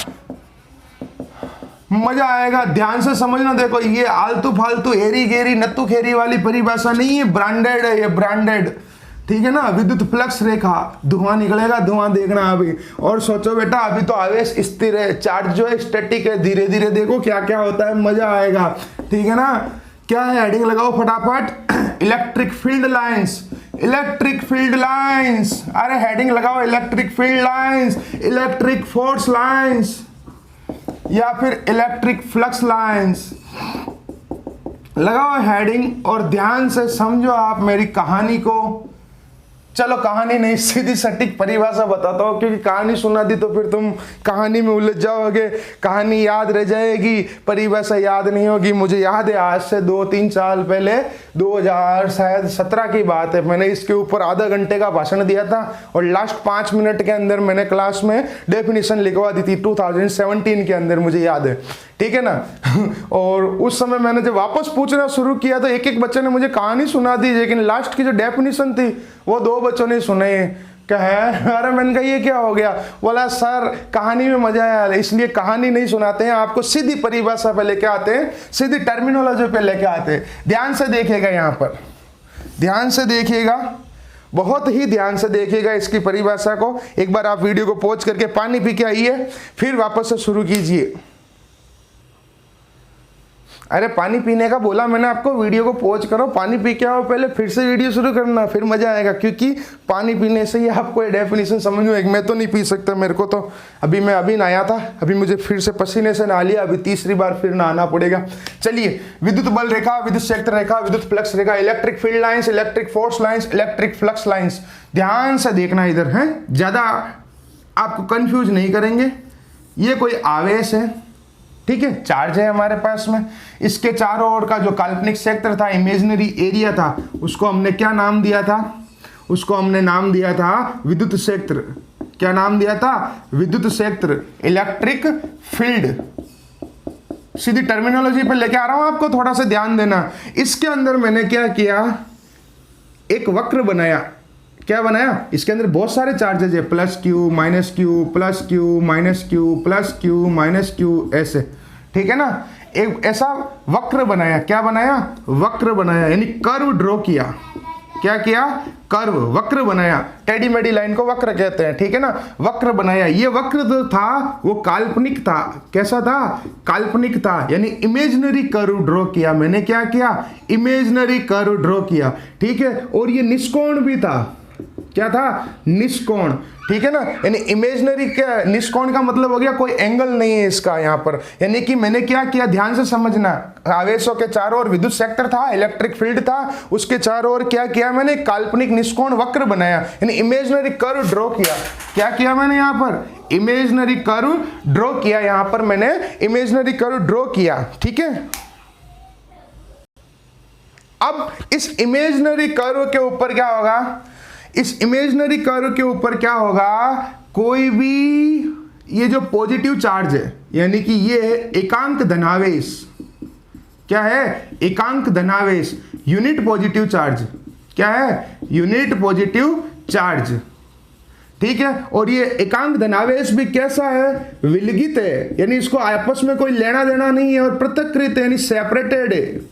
मजा आएगा। ध्यान से समझना। देखो ये आलतू फालतू हेरी गेरी नत्तू खेरी वाली परिभाषा नहीं है, ब्रांडेड है ये, ब्रांडेड, ठीक है ना। विद्युत फ्लक्स रेखा, धुआं निकलेगा, धुआं देखना अभी। और सोचो बेटा, अभी तो आवेश स्थिर है, चार्ज जो है स्टैटिक है, धीरे धीरे देखो क्या क्या होता है, मजा आएगा, ठीक है ना। क्या है, हेडिंग लगाओ फटाफट। Electric field lines, electric field lines, अरे हेडिंग लगाओ, electric field lines, electric force lines, या फिर इलेक्ट्रिक फ्लक्स लाइंस। लगाओ हेडिंग और ध्यान से समझो आप मेरी कहानी को। चलो कहानी नहीं, सीधी सटीक परिभाषा बताता हूँ, क्योंकि कहानी सुना दी तो फिर तुम कहानी में उलझ जाओगे, कहानी याद रह जाएगी, परिभाषा याद नहीं होगी। मुझे याद है आज से 2-3 साल पहले, 2017 की बात है, मैंने इसके ऊपर आधा घंटे का भाषण दिया था और लास्ट 5 मिनट के अंदर मैंने क्लास में डेफिनेशन लिखवा दी थी 2017 के अंदर, मुझे याद है, ठीक है ना। और उस समय मैंने जब वापस पूछना शुरू किया तो एक एक बच्चे ने मुझे कहानी सुना दी, लेकिन लास्ट की जो डेफिनेशन थी वो 2 बच्चों ने सुने। कहे अरे मैंने कहा ये क्या हो गया, बोला सर कहानी में मजा आया इसलिए कहानी नहीं सुनाते हैं आपको, सीधी परिभाषा पे लेके आते हैं, सीधी टर्मिनोलॉजी पे लेके आते हैं। ध्यान से देखिएगा, यहाँ पर ध्यान से देखिएगा, बहुत ही ध्यान से देखिएगा इसकी परिभाषा को। एक बार आप वीडियो को पॉज करके पानी पी के आइए, फिर वापस से शुरू कीजिए। अरे पानी पीने का बोला मैंने आपको, वीडियो को पॉज करो, पानी पी के आओ पहले, फिर से वीडियो शुरू करना, फिर मजा आएगा। क्योंकि पानी पीने से ही आपको ये डेफिनेशन समझ में, मैं तो नहीं पी सकता, मेरे को तो मैं अभी नहाया था, अभी मुझे फिर से पसीने से नहा लिया, अभी तीसरी बार फिर नहाना पड़ेगा। चलिए, विद्युत बल रेखा, विद्युत क्षेत्र रेखा, विद्युत फ्लक्स रेखा, electric field lines, electric force lines, electric flux lines. ध्यान से देखना इधर है, ज्यादा आपको कंफ्यूज नहीं करेंगे। ये कोई आवेश है, ठीक है, चार्ज है हमारे पास में, इसके चारों ओर का जो काल्पनिक क्षेत्र था, इमेजिनरी एरिया था, उसको हमने क्या नाम दिया था, उसको हमने नाम दिया था विद्युत क्षेत्र। क्या नाम दिया था? विद्युत क्षेत्र, इलेक्ट्रिक फील्ड। सीधी टर्मिनोलॉजी पे लेके आ रहा हूं आपको, थोड़ा सा ध्यान देना। इसके अंदर मैंने क्या किया, एक वक्र बनाया। क्या बनाया? इसके अंदर बहुत सारे चार्जेज है, plus Q, minus Q, plus Q, minus Q, plus Q, minus Q, ऐसे, ठीक है ना। एक ऐसा वक्र बनाया। क्या बनाया? वक्र बनाया, यानी कर्व ड्रॉ किया। क्या किया? कर्व, वक्र बनाया। टेढ़ी मेढ़ी लाइन को वक्र कहते हैं, ठीक है ना। वक्र बनाया। ये वक्र जो था वो काल्पनिक था। कैसा था? काल्पनिक था, यानी इमेजिनरी कर्व ड्रॉ किया मैंने। क्या किया? इमेजिनरी कर्व ड्रॉ किया, ठीक है। और ये निष्कोण भी था। क्या था? निष्कोण, ठीक है ना। यानी इमेजिनरी, क्या निष्कोण का मतलब हो गया कोई एंगल नहीं है इसका यहाँ पर। यानी कि मैंने क्या किया, ध्यान से समझना। आवेशों के चारों ओर विद्युत क्षेत्र था, इलेक्ट्रिक फील्ड था, उसके चारों ओर क्या किया मैंने? काल्पनिक निष्कोण वक्र बनाया, यानी इमेजिनरी कर्व ड्रॉ किया। क्या किया मैंने यहाँ पर? इमेजिनरी कर्व ड्रॉ किया। यहाँ पर मैंने इमेजिनरी कर्व ड्रॉ किया, ठीक है। अब इस इमेजिनरी कर्व के ऊपर क्या होगा? इस इमेजिनरी कर्व के ऊपर क्या होगा? कोई भी ये जो पॉजिटिव चार्ज है, यानी कि ये एकांक धनावेश। क्या है? एकांक धनावेश, यूनिट पॉजिटिव चार्ज। क्या है? यूनिट पॉजिटिव चार्ज, ठीक है। और ये एकांक धनावेश भी कैसा है? विलगित है, यानी इसको आपस में कोई लेना देना नहीं है, और पृथक्कृत है, यानी सेपरेटेड है।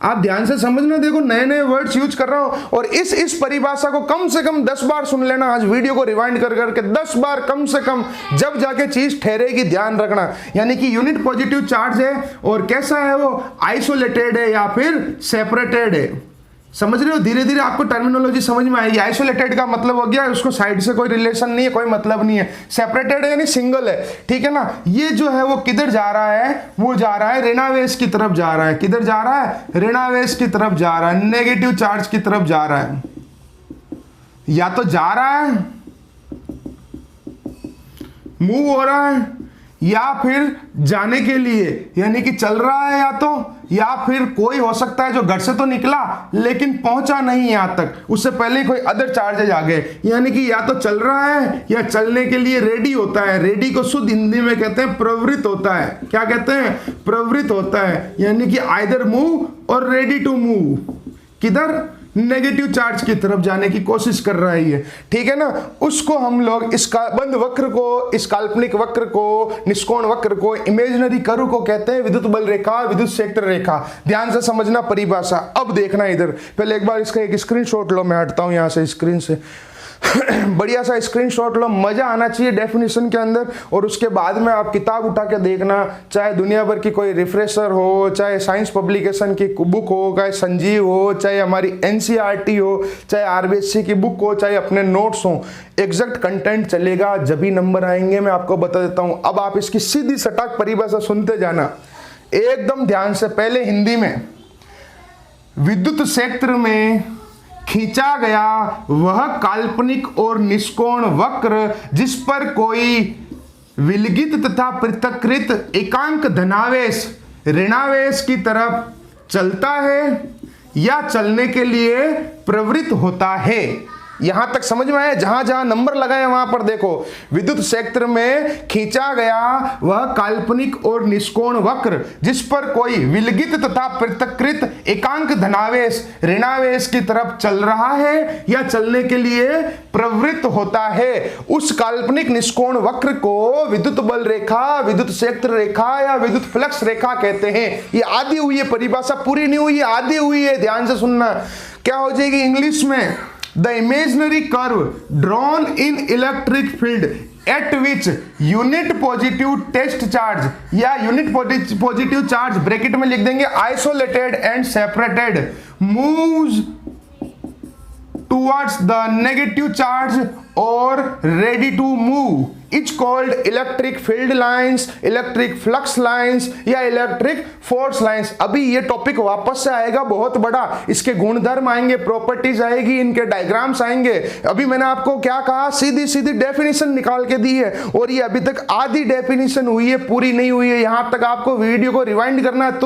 आप ध्यान से समझना, देखो नए नए वर्ड्स यूज कर रहा हूं, और इस परिभाषा को कम से कम 10 बार सुन लेना। आज वीडियो को रिवाइंड कर करके 10 बार कम से कम, जब जाके चीज ठहरेगी, ध्यान रखना। यानी कि यूनिट पॉजिटिव चार्ज है, और कैसा है वो? आइसोलेटेड है या फिर सेपरेटेड है। समझ रहे हो? धीरे धीरे आपको टर्मिनोलॉजी समझ में आएगी। आइसोलेटेड का मतलब हो गया उसको साइड से कोई रिलेशन नहीं है, कोई मतलब नहीं है। सेपरेटेड है यानी सिंगल है, ठीक है ना। ये जो है वो किधर जा रहा है? वो जा रहा है ऋणावेश की तरफ जा रहा है। किधर जा रहा है? ऋणावेश की तरफ जा रहा है, नेगेटिव चार्ज की तरफ जा रहा है। या तो जा रहा है, मूव हो रहा है, या फिर जाने के लिए, यानी कि चल रहा है, या फिर कोई हो सकता है जो घर से तो निकला लेकिन पहुंचा नहीं यहां तक, उससे पहले कोई अदर चार्जेज आ गए। यानी कि या तो चल रहा है या चलने के लिए रेडी होता है। रेडी को शुद्ध हिंदी में कहते हैं प्रवृत्त होता है। क्या कहते हैं? प्रवृत्त होता है, यानी कि आइदर मूव और रेडी टू मूव। किधर? नेगेटिव चार्ज की तरफ जाने की कोशिश कर रही है, ठीक है ना। उसको हम लोग इस बंद वक्र को, इस काल्पनिक वक्र को, निष्कोण वक्र को, इमेजिनरी कर्व को कहते हैं विद्युत बल रेखा, विद्युत क्षेत्र रेखा। ध्यान से समझना परिभाषा। अब देखना इधर, पहले एक बार इसका एक स्क्रीनशॉट लो। मैं हटता हूं यहां से स्क्रीन से। बढ़िया सा स्क्रीनशॉट लो, मजा आना चाहिए डेफिनेशन के अंदर। और उसके बाद में आप किताब उठा के देखना, चाहे दुनिया भर की कोई रिफ्रेशर हो, चाहे साइंस पब्लिकेशन की बुक हो, चाहे संजीव हो, चाहे हमारी एनसीईआरटी हो, चाहे आरबीएससी की बुक हो, चाहे अपने नोट्स हो, एग्जैक्ट कंटेंट चलेगा, जब भी नंबर आएंगे मैं आपको बता देता हूं। अब आप इसकी सीधी सटाक परिभाषा सुनते जाना एकदम ध्यान से। पहले हिंदी में, विद्युत क्षेत्र में खींचा गया वह काल्पनिक और निष्कोण वक्र जिस पर कोई विलगित तथा पृथक्कृत एकांक धनावेश ऋणावेश की तरफ चलता है या चलने के लिए प्रवृत्त होता है। यहां तक समझ में आया? जहां जहां नंबर लगाए वहां पर देखो, विद्युत क्षेत्र में खींचा गया वह काल्पनिक और निष्कोण वक्र जिस पर कोई विलगित तथा पृथक्कृत एकांक धनावेश ऋणावेश की तरफ चल रहा है या चलने के लिए प्रवृत्त होता है, उस काल्पनिक निष्कोण वक्र को विद्युत बल रेखा, विद्युत क्षेत्र रेखा या विद्युत फ्लक्स रेखा कहते हैं। ये आधी हुई है, परिभाषा पूरी नहीं हुई है, आधी हुई है, ध्यान से सुनना। क्या हो जाएगी इंग्लिश में? The imaginary curve drawn in electric field at which unit positive test charge या unit positive charge ब्रैकेट में लिख देंगे isolated and separated moves towards the negative charge or ready to move is called electric field lines, electric flux lines या electric force lines। अभी ये topic वापस से आएगा बहुत बड़ा, इसके गुणधर्म आएंगे, प्रॉपर्टीज आएगी, इनके डायग्राम्स आएंगे। अभी मैंने आपको क्या कहा, सीधी सीधी डेफिनेशन निकाल के दी है और ये अभी तक आधी डेफिनेशन हुई है, पूरी नहीं हुई है। यहां तक आपको वीडियो को रिवाइंड करना है,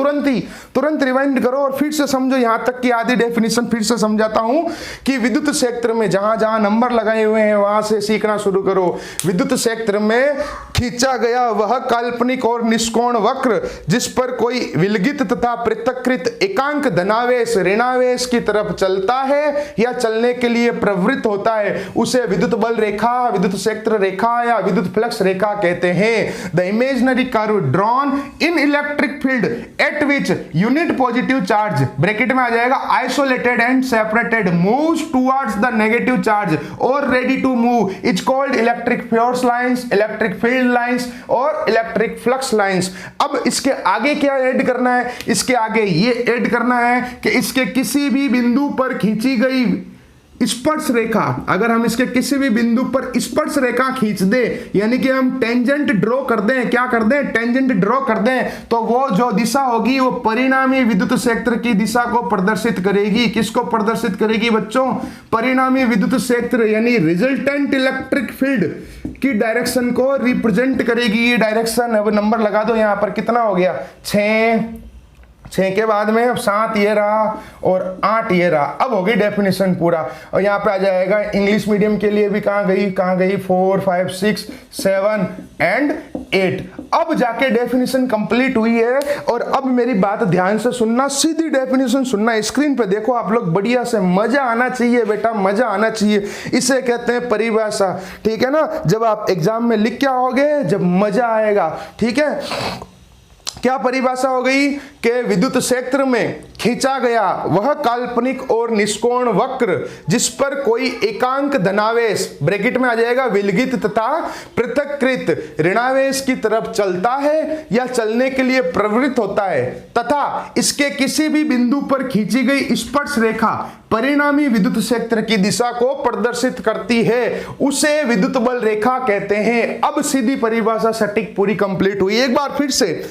तुरंत रिवाइंड करो और फिर से समझो। यहां तक की आधी डेफिनेशन फिर से समझाता हूं कि विद्युत क्षेत्र में जहां जहां नंबर लगाए हुए हैं वहां से सीखना शुरू करो। विद्युत क्षेत्र में खींचा गया वह काल्पनिक और निष्कोण वक्र जिस पर कोई विलगित तथा पृथक्कृत एकांक धनावेश ऋणावेश की तरफ चलता है या चलने के लिए प्रवृत्त होता है, उसे विद्युत बल रेखा, विद्युत क्षेत्र रेखा या विद्युत फ्लक्स रेखा कहते हैं। The imaginary curve drawn in electric field at which unit positive charge bracket में आ जाएगा isolated and separated moves towards the negative charge और ready to move is called electric force lines, electric field lines और electric flux lines. अब इसके आगे क्या add करना है? इसके आगे ये ऐड करना है कि इसके किसी भी बिंदु पर खींची गई स्पर्श रेखा, अगर हम इसके किसी भी बिंदु पर स्पर्श रेखा खींच दें, यानी कि हम टेंजेंट ड्रॉ कर दें, क्या कर दें? टेंजेंट ड्रॉ कर दें, तो वो जो दिशा होगी वो परिणामी विद्युत क्षेत्र की दिशा को प्रदर्शित करेगी। किसको प्रदर्शित करेगी बच्चों? परिणामी विद्युत क्षेत्र यानी रिजल्टेंट इलेक्ट्रिक फील्ड की डायरेक्शन को रिप्रेजेंट करेगी। ये डायरेक्शन, अब नंबर लगा दो यहां पर, कितना हो गया? 6 के बाद में अब 7 ये रहा और 8 ये रहा। अब हो गई डेफिनेशन पूरा। और यहाँ पे आ जाएगा इंग्लिश मीडियम के लिए भी कहाँ गई 4, 5, 6, 7 एंड 8। अब जाके डेफिनेशन कंप्लीट हुई है। और अब मेरी बात ध्यान से सुनना, सीधी डेफिनेशन सुनना, स्क्रीन पे देखो आप लोग, बढ़िया से मजा आना चाहिए बेटा, मजा आना चाहिए। इसे कहते हैं परिभाषा, ठीक है ना? जब आप एग्जाम में लिख के आओगे, जब मजा आएगा, ठीक है? क्या परिभाषा हो गई कि विद्युत क्षेत्र में खींचा गया वह काल्पनिक और निष्कोण वक्र जिस पर कोई एकांक धनावेश ब्रैकेट में आ जाएगा विलगित तथा पृथक्कृत ऋणावेश की तरफ चलता है या चलने के लिए प्रवृत्त होता है तथा इसके किसी भी बिंदु पर खींची गई स्पर्श रेखा परिणामी विद्युत क्षेत्र की दिशा को प्रदर्शित करती है, उसे विद्युत बल रेखा कहते हैं। अब सीधी परिभाषा सटीक पूरी कंप्लीट हुई। एक बार फिर से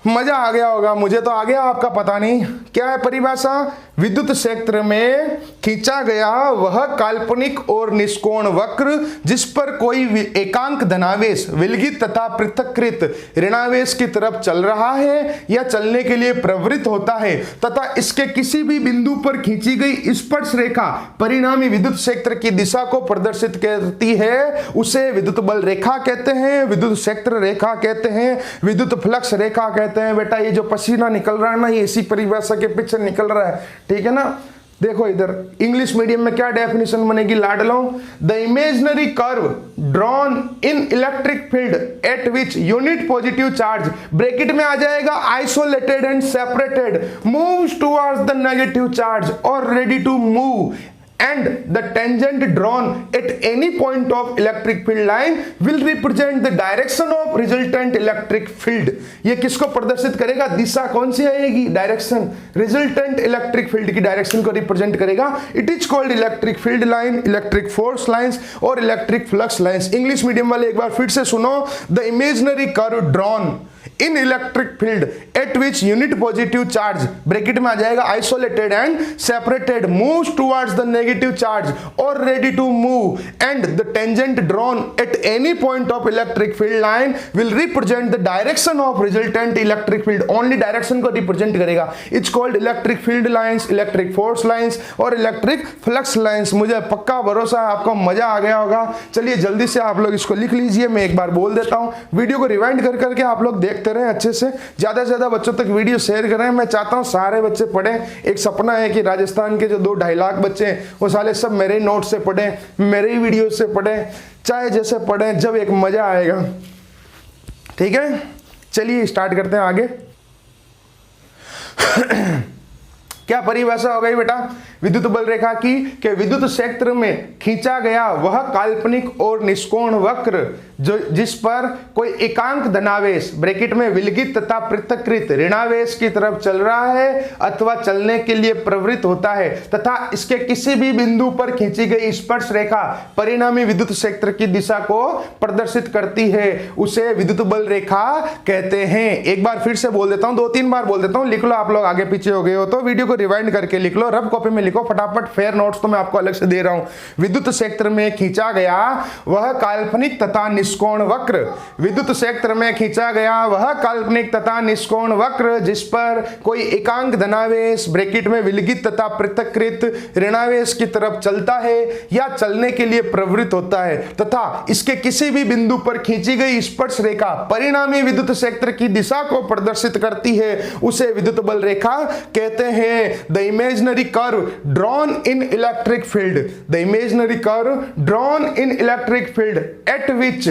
मजा आ गया होगा, मुझे तो आ गया, आपका पता नहीं। क्या है परिभाषा? विद्युत क्षेत्र में खींचा गया वह काल्पनिक और निष्कोण वक्र जिस पर कोई एकांक धनावेश विलगित तथा पृथक्कृत ऋणावेश की तरफ चल रहा है या चलने के लिए प्रवृत्त होता है तथा इसके किसी भी बिंदु पर खींची गई स्पर्श रेखा परिणामी विद्युत क्षेत्र की दिशा को प्रदर्शित करती है, उसे विद्युत बल रेखा कहते हैं, विद्युत क्षेत्र रेखा कहते हैं, विद्युत फ्लक्स रेखा कहते हैं। बेटा ये जो पसीना निकल रहा है ना, ये इसी परिभाषा के पीछे निकल रहा है, ठीक है ना? देखो इधर इंग्लिश मीडियम में क्या डेफिनेशन बनेगी लाडलों? The imaginary curve drawn in electric field at which unit positive charge bracket में आ जाएगा isolated and separated moves towards the negative charge और ready to move and the tangent drawn at any point of electric field line will represent the direction of resultant electric field। ये किसको प्रदर्शित करेगा? दिशा कौन सी आएगी? डायरेक्शन, रिजल्टेंट इलेक्ट्रिक फील्ड की direction को रिप्रेजेंट करेगा। It is called electric field line, electric force lines और electric flux lines. English medium वाले एक बार फिर से सुनो। The imaginary curve drawn in electric field at which unit positive charge bracket में आ जाएगा isolated and separated moves towards the negative charge और ready to move and the tangent drawn at any point of electric field line will represent the direction of resultant electric field, only direction को represent करेगा। It's called electric field lines, electric force lines और electric flux lines. मुझे पक्का भरोसा है आपको मजा आ गया होगा। चलिए जल्दी से आप लोग इसको लिख लीजिए, मैं एक बार बोल देता हूं। वीडियो को रिवाइंड कर करके आप लोग देखते रहें अच्छे से, ज्यादा से ज्यादा बच्चों तक वीडियो शेयर करें। मैं चाहता हूं सारे बच्चे पढ़ें। एक सपना है कि राजस्थान के जो 2-2.5 लाख बच्चे हैं वो साले सब मेरे ही नोट से पढ़ें, मेरे ही वीडियो से पढ़ें, चाहे जैसे पढ़ें, जब एक मजा आएगा। ठीक है, चलिए स्टार्ट करते हैं आगे। क्या परिभाषा हो गई बेटा विद्युत बल रेखा की? कि विद्युत क्षेत्र में खींचा गया वह काल्पनिक और निष्कोण वक्र जो जिस पर कोई एकांक धनावेश ब्रैकेट में विलगित तथा पृथक्कृत ऋणावेश की तरफ चल रहा है अथवा चलने के लिए प्रवृत्त होता है तथा इसके किसी भी बिंदु पर खींची गई स्पर्श रेखा परिणामी विद्युत क्षेत्र की दिशा को प्रदर्शित करती है, उसे विद्युत बल रेखा कहते हैं। एक बार फिर से बोल देता हूं, 2-3 बार बोल देता हूं, लिख लो। आप लोग आगे पीछे हो गए हो तो वीडियो को रिवाइंड करके लिख लो, रफ कॉपी में लिखो फटाफट। फेयर नोट्स तो मैं आपको अलग से दे रहा हूं। विद्युत क्षेत्र में खींचा गया वह काल्पनिक तथा निष्कोण वक्र, विद्युत क्षेत्र में खींचा गया वह काल्पनिक तथा निष्कोण वक्र जिस पर कोई एकांक धनावेश ब्रैकेट में विलगित तथा पृथक्कृत ऋणावेश की तरफ चलता है या चलने के लिए प्रवृत्त होता है तथा इसके किसी भी बिंदु पर खींची गई स्पर्श रेखा परिणामी विद्युत क्षेत्र की दिशा को प्रदर्शित करती है, उसे विद्युत बल रेखा कहते हैं। The imaginary curve drawn in electric field, the imaginary curve drawn in electric field at which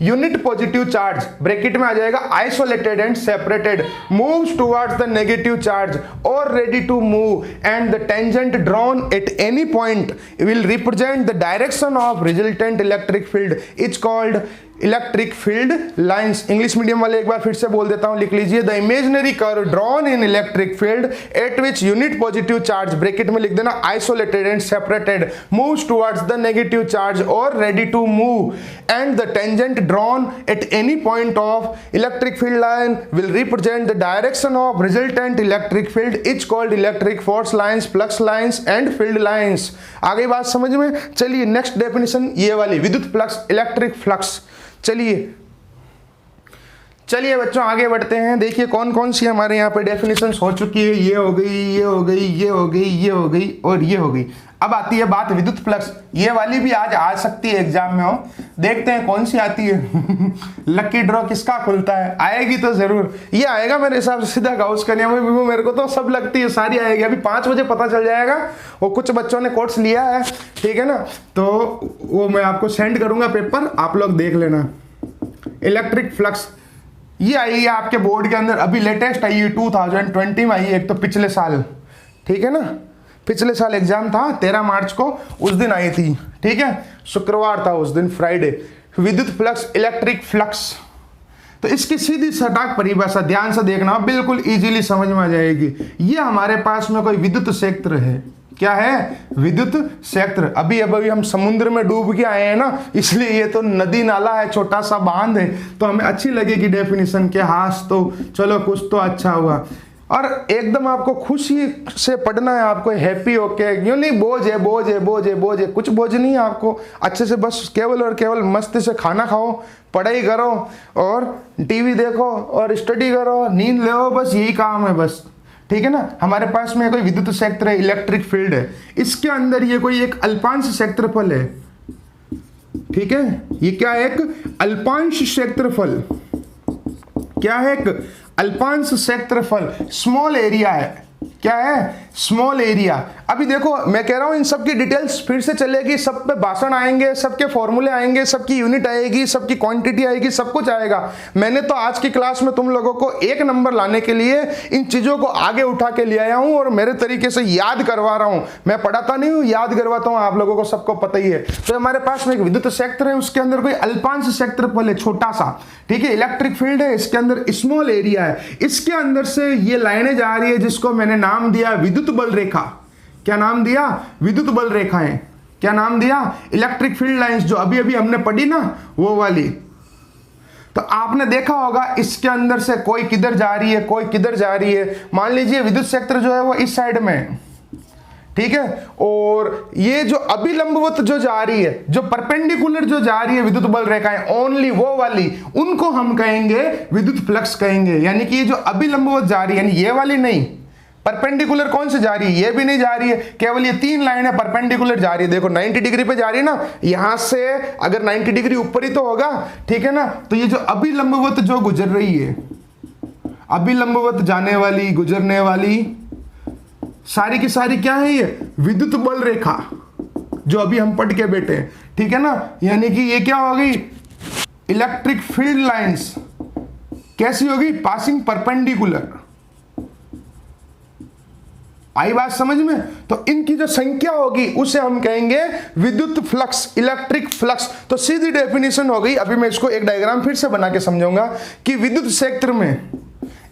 unit positive charge bracket में आ जाएगा isolated and separated moves towards the negative charge और ready to move and the tangent drawn at any point will represent the direction of resultant electric field, it's called electric field lines. English medium वाले एक बार फिर से बोल देता हूं, लिख लीजिए। The imaginary curve drawn in electric field at which unit positive charge bracket में लिख देना isolated and separated moves towards the negative charge और ready to move and the tangent drawn at any point of electric field line will represent the direction of resultant electric field, it's called electric force lines, flux lines and field lines. आगे बात समझ में? चलिए next definition ये वाली, विद्युत flux, electric flux. चलिए बच्चों आगे बढ़ते हैं। देखिए कौन कौन सी हमारे यहाँ पे डेफिनेशंस हो चुकी है। ये हो गई, ये हो गई, ये हो गई, ये हो गई और ये हो गई। अब आती है बात विद्युत फ्लक्स। ये वाली भी आज आ सकती है एग्जाम में, हो देखते हैं कौन सी आती है। लकी ड्रॉ किसका खुलता है? आएगी तो जरूर, ये आएगा मेरे हिसाब से सीधा गाउस का नियम। मेरे को तो सब लगती है सारी आएगी। अभी 5 बजे पता चल जाएगा। वो कुछ बच्चों ने कोर्स लिया है, ठीक है ना, तो वो मैं आपको सेंड करूंगा पेपर, आप लोग देख लेना। इलेक्ट्रिक फ्लक्स ये आई है आपके बोर्ड के अंदर, अभी लेटेस्ट आई है, 2020 में आई है। एक तो पिछले साल, ठीक है ना, पिछले साल एग्जाम था 13 मार्च को, उस दिन आई थी, ठीक है, शुक्रवार था उस दिन, फ्राइडे। विद्युत फ्लक्स, इलेक्ट्रिक फ्लक्स, तो इसकी सीधी सटाक परिभाषा ध्यान से देखना, बिल्कुल इजीली समझ में आ जाएगी। ये हमारे पास में कोई विद्युत क्षेत्र है। क्या है? विद्युत क्षेत्र। अभी हम समुद्र में डूब के आए हैं ना, इसलिए ये तो नदी नाला है, छोटा सा बांध है, तो हमें अच्छी लगेगी डेफिनेशन के। हाथ तो चलो कुछ तो अच्छा हुआ। और एकदम आपको खुशी से पढ़ना है, आपको हैप्पी होके, यूं नहीं बोझ है, बोझ है, बोझ है, बोझ है, कुछ बोझ नहीं है आपको। अच्छे से बस केवल और केवल मस्ती से खाना खाओ, पढ़ाई करो और टीवी देखो और स्टडी करो, नींद लो, बस यही काम है बस, ठीक है ना। हमारे पास में कोई विद्युत क्षेत्र है, इलेक्ट्रिक फील्ड है, इसके अंदर ये कोई एक अल्पांश क्षेत्रफल है, ठीक है। ये क्या है? एक अल्पांश क्षेत्रफल। क्या है? एक अल्पांश क्षेत्रफल, स्मॉल एरिया है। क्या है? Small area. अभी देखो मैं कह रहा हूं इन सब की डिटेल्स फिर से चलेगी, सब पे भाषण आएंगे, सबके फॉर्मूले आएंगे, सबकी यूनिट आएगी, सबकी क्वांटिटी आएगी, सब कुछ आएगा। मैंने तो आज की क्लास में तुम लोगों को 1 नंबर लाने के लिए इन चीजों को आगे उठा के ले आया हूं और मेरे तरीके से याद करवा रहा हूं। मैं पढ़ाता नहीं हूं, याद करवाता हूं, आप लोगों को सबको पता ही है। तो हमारे पास में एक विद्युत क्षेत्र है, उसके अंदर कोई अल्पांश क्षेत्रफल है, छोटा सा, ठीक है। इलेक्ट्रिक फील्ड है, इसके अंदर स्मॉल एरिया है, इसके अंदर से ये लाइनें जा रही है जिसको मैंने नाम दिया विद्युत बल रेखा। क्या नाम दिया? विद्युत बल रेखाएं। क्या नाम दिया? इलेक्ट्रिक फील्ड लाइंस, जो अभी अभी हमने पढ़ी ना वो वाली। तो आपने देखा होगा इसके अंदर से कोई किधर जा रही है, कोई किधर जा रही है। मान लीजिए विद्युत क्षेत्र जो है वो इस साइड में है, ठीक है, और ये जो अभिलंबवत जो जा रही है, जो परपेंडिकुलर जो जा रही है विद्युत बल रेखाएं, ओनली वो वाली, उनको हम कहेंगे विद्युत फ्लक्स कहेंगे। यानी कि ये जो अभिलंबवत जा रही है, यानी ये वाली नहीं, परपेंडिकुलर कौन से जा रही है, ये भी नहीं जा रही है, केवल ये 3 लाइन है परपेंडिकुलर जा रही है। देखो 90 डिग्री पे जा रही है ना, यहां से अगर 90 डिग्री ऊपर ही तो होगा, ठीक है ना। तो ये जो अभिलंबवत जो गुजर रही है, अभिलंबवत जाने वाली, गुजरने वाली, सारी की सारी क्या है, ये विद्युत बल रेखा जो अभी हम पढ़ के बैठे हैं, ठीक है ना। यानी कि ये क्या होगी, इलेक्ट्रिक फील्ड लाइंस कैसी होगी, पासिंग परपेंडिकुलर। आई बात समझ में। तो इनकी जो संख्या होगी उसे हम कहेंगे विद्युत फ्लक्स, इलेक्ट्रिक फ्लक्स। तो सीधी डेफिनेशन हो गई। अभी मैं इसको एक डायग्राम फिर से बना के समझाऊंगा कि विद्युत क्षेत्र में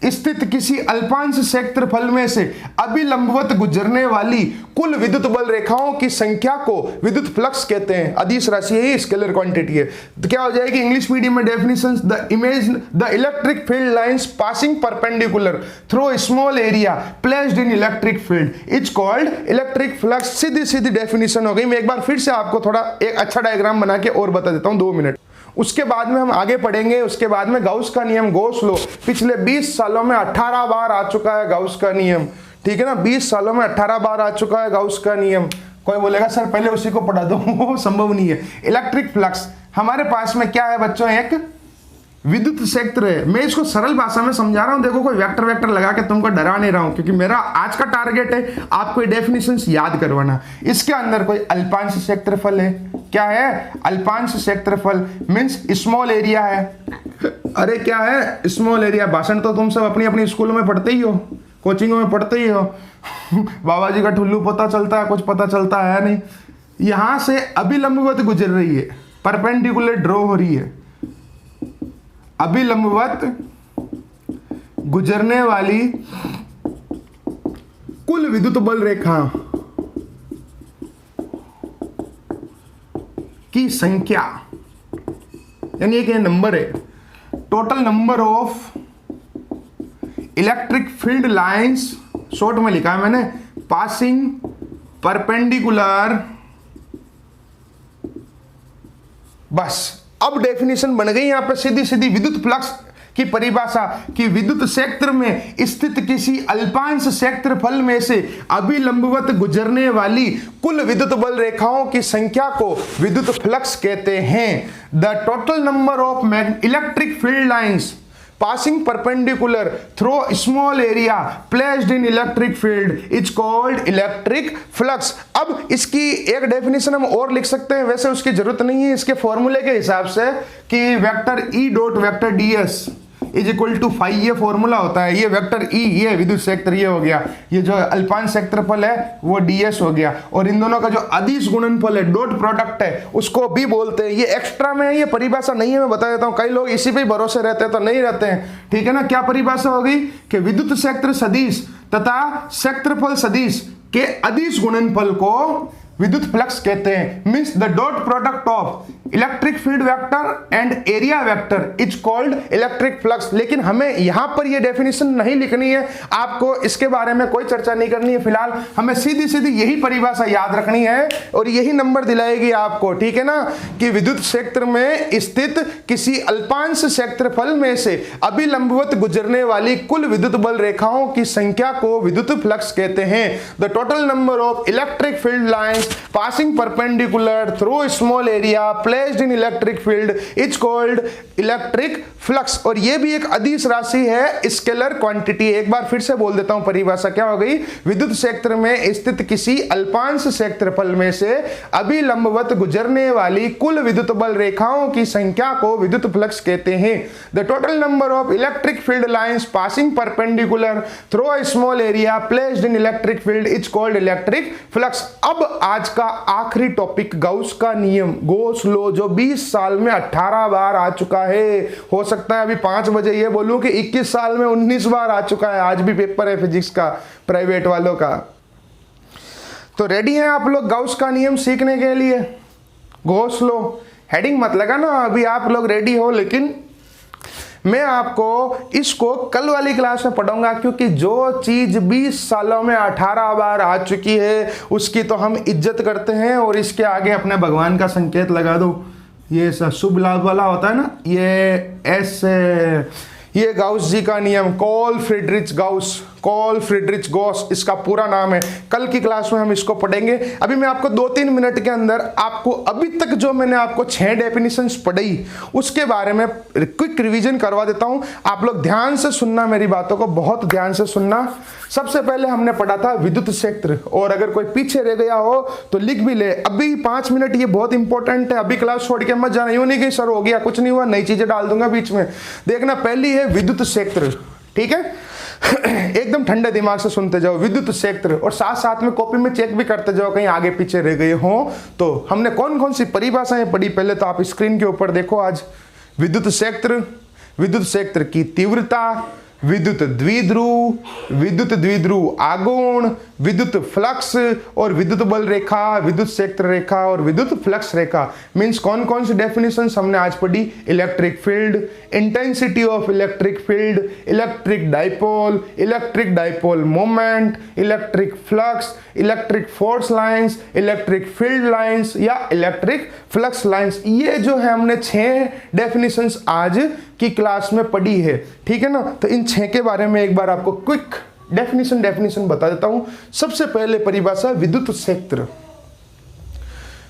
स्थित किसी अल्पांश क्षेत्रफल में से अभिलंबवत गुजरने वाली कुल विद्युत बल रेखाओं की संख्या को विद्युत फ्लक्स कहते हैं। अदिश राशि है, स्केलर क्वांटिटी है। तो क्या हो जाएगी इंग्लिश मीडियम में definition, the electric field lines passing perpendicular through small area placed in electric field is called electric flux. Sidhi Sidhi definition हो गई। मैं एक बार फिर से आपको थोड़ा एक अच्छा डायग्राम बना के और बता देता हूं, 2 मिनट। उसके बाद में हम आगे पढ़ेंगे। उसके बाद में गाउस का नियम, गॉस लॉ, पिछले 20 सालों में 18 बार आ चुका है गाउस का नियम, ठीक है ना। 20 सालों में 18 बार आ चुका है गाउस का नियम। कोई बोलेगा सर पहले उसी को पढ़ा दो, वो संभव नहीं है। इलेक्ट्रिक फ्लक्स हमारे पास में क्या है बच्चों, एक विद्युत क्षेत्र है। मैं इसको सरल भाषा में समझा रहा हूं, देखो कोई वेक्टर वेक्टर लगा के तुमको डरा नहीं रहा हूं, क्योंकि मेरा आज का टारगेट है आपको डेफिनेशंस याद करवाना। इसके अंदर कोई अल्पांश क्षेत्रफल है, क्या है, अल्पांश क्षेत्रफल मींस स्मॉल एरिया है। अरे क्या है, स्मॉल एरिया। भाषण तो तुम सब अपनी अपनी स्कूलों में पढ़ते ही हो, कोचिंगों में पढ़ते ही हो। बाबा जी का ठुल्लू पता चलता है, कुछ पता चलता है नहीं। यहां से अभिलंबवत गुजर रही है, परपेंडिकुलर ड्रॉ हो रही है, अभिलंबवत गुजरने वाली कुल विद्युत बल रेखा की संख्या, यानी एक नंबर है, total number of electric field lines, short में लिखा है मैंने, पासिंग परपेंडिकुलर। बस अब डेफिनेशन बन गई यहां पे सीधी सीधी विद्युत फ्लक्स की परिभाषा कि विद्युत क्षेत्र में स्थित किसी अल्पांश क्षेत्रफल में से अभिलंबवत गुजरने वाली कुल विद्युत बल रेखाओं की संख्या को विद्युत फ्लक्स कहते हैं। The total number of electric field lines passing perpendicular through a small area placed in electric field is called electric flux। अब इसकी एक डेफिनेशन हम और लिख सकते हैं, वैसे उसकी जरूरत नहीं है इसके फॉर्मूले के हिसाब से कि vector E dot vector D S is equal to phi, ये फॉर्मूला होता है। ये वेक्टर ई, ये विद्युत क्षेत्र ये हो गया, ये जो अल्पांश क्षेत्रफल है वो ds हो गया, और इन दोनों का जो अदिश गुणनफल है, डॉट प्रोडक्ट है, उसको भी बोलते हैं। ये एक्स्ट्रा में है, ये परिभाषा नहीं है, मैं बता देता हूं। कई लोग इसी पे ही भरोसे रहते हैं तो नहीं रहते हैं, ठीक है ना। क्या परिभाषा हो गई कि विद्युत क्षेत्र सदिश तथा क्षेत्रफल सदिश के अदिश गुणनफल को विद्युत फ्लक्स कहते हैं। Means the dot product of electric field vector and area vector is called electric flux. लेकिन हमें यहां पर ये डेफिनेशन नहीं लिखनी है, आपको इसके बारे में कोई चर्चा नहीं करनी है। फिलहाल हमें सीधी सीधी यही परिभाषा याद रखनी है और यही नंबर दिलाएगी आपको, ठीक है ना, कि विद्युत क्षेत्र में स्थित किसी अल्पांश क्षेत्रफल में से अभिलंबवत गुजरने वाली कुल विद्युत बल रेखाओं की संख्या को विद्युत फ्लक्स कहते हैं। The total number of electric field lines passing perpendicular through a small area placed in electric field is called electric flux। और ये भी एक अदिश राशि है, स्केलर क्वांटिटी। एक बार फिर से बोल देता हूं परिभाषा क्या हो गई, विद्युत क्षेत्र में स्थित किसी अल्पांश क्षेत्रफल में से अभिलंबवत गुजरने वाली कुल विद्युत बल रेखाओं की संख्या को विद्युत फ्लक्स कहते हैं। The total number of electric field lines passing perpendicular through a small area placed in electric field is called electric flux. अब आज का आखिरी टॉपिक गॉस का नियम, गॉस लॉ, जो 20 साल में 18 बार आ चुका है। हो सकता है अभी 5 बजे ये बोलूं कि 21 साल में 19 बार आ चुका है। आज भी पेपर है फिजिक्स का, प्राइवेट वालों का। तो रेडी हैं आप लोग गॉस का नियम सीखने के लिए? गॉस लॉ हेडिंग मत लगा ना, अभी आप लोग रेडी हो, लेकिन मैं आपको इसको कल वाली क्लास में पढ़ाऊंगा, क्योंकि जो चीज 20 सालों में 18 बार आ चुकी है उसकी तो हम इज्जत करते हैं, और इसके आगे अपने भगवान का संकेत लगा दो। ये शुभ लाभ वाला होता है ना, ये गाउस जी का नियम, कार्ल फ्रीडरिच गॉस इसका पूरा नाम है। कल की क्लास में हम इसको पढ़ेंगे। अभी मैं आपको 2-3 मिनट के अंदर आपको अभी तक जो मैंने आपको 6 डेफिनेशंस पढ़ाई उसके बारे में क्विक रिवीजन करवा देता हूं। आप लोग ध्यान से सुनना, मेरी बातों को बहुत ध्यान से सुनना। सबसे पहले हमने पढ़ा था विद्युत क्षेत्र, और अगर कोई पीछे रह गया हो तो लिख भी ले। अभी 5 मिनट ये बहुत इंपॉर्टेंट है, अभी क्लास छोड़ के मत जाना। यूं नहीं कि सर हो गया, कुछ नहीं हुआ, नई चीजें डाल दूंगा बीच में। देखना, पहली है विद्युत क्षेत्र, ठीक है। एकदम ठंडे दिमाग से सुनते जाओ विद्युत क्षेत्र, और साथ साथ में कॉपी में चेक भी करते जाओ कहीं आगे पीछे रह गए हो। तो हमने कौन कौन सी परिभाषाएं पढ़ी, पहले तो आप स्क्रीन के ऊपर देखो। आज विद्युत क्षेत्र की तीव्रता, विद्युत द्विध्रुव आघूर्ण, विद्युत फ्लक्स और विद्युत बल रेखा, विद्युत क्षेत्र रेखा और विद्युत फ्लक्स रेखा। मींस कौन कौन सी डेफिनेशंस हमने आज पढ़ी। Electric field, intensity of electric field, electric dipole moment, electric flux, electric force lines, electric field lines या इलेक्ट्रिक फ्लक्स लाइंस। ये जो है हमने 6 डेफिनेशंस आज की क्लास में पढ़ी है, ठीक है ना। तो इन 6 के बारे में एक बार आपको क्विक डेफिनेशन बता देता हूं। सबसे पहले परिभाषा विद्युत क्षेत्र।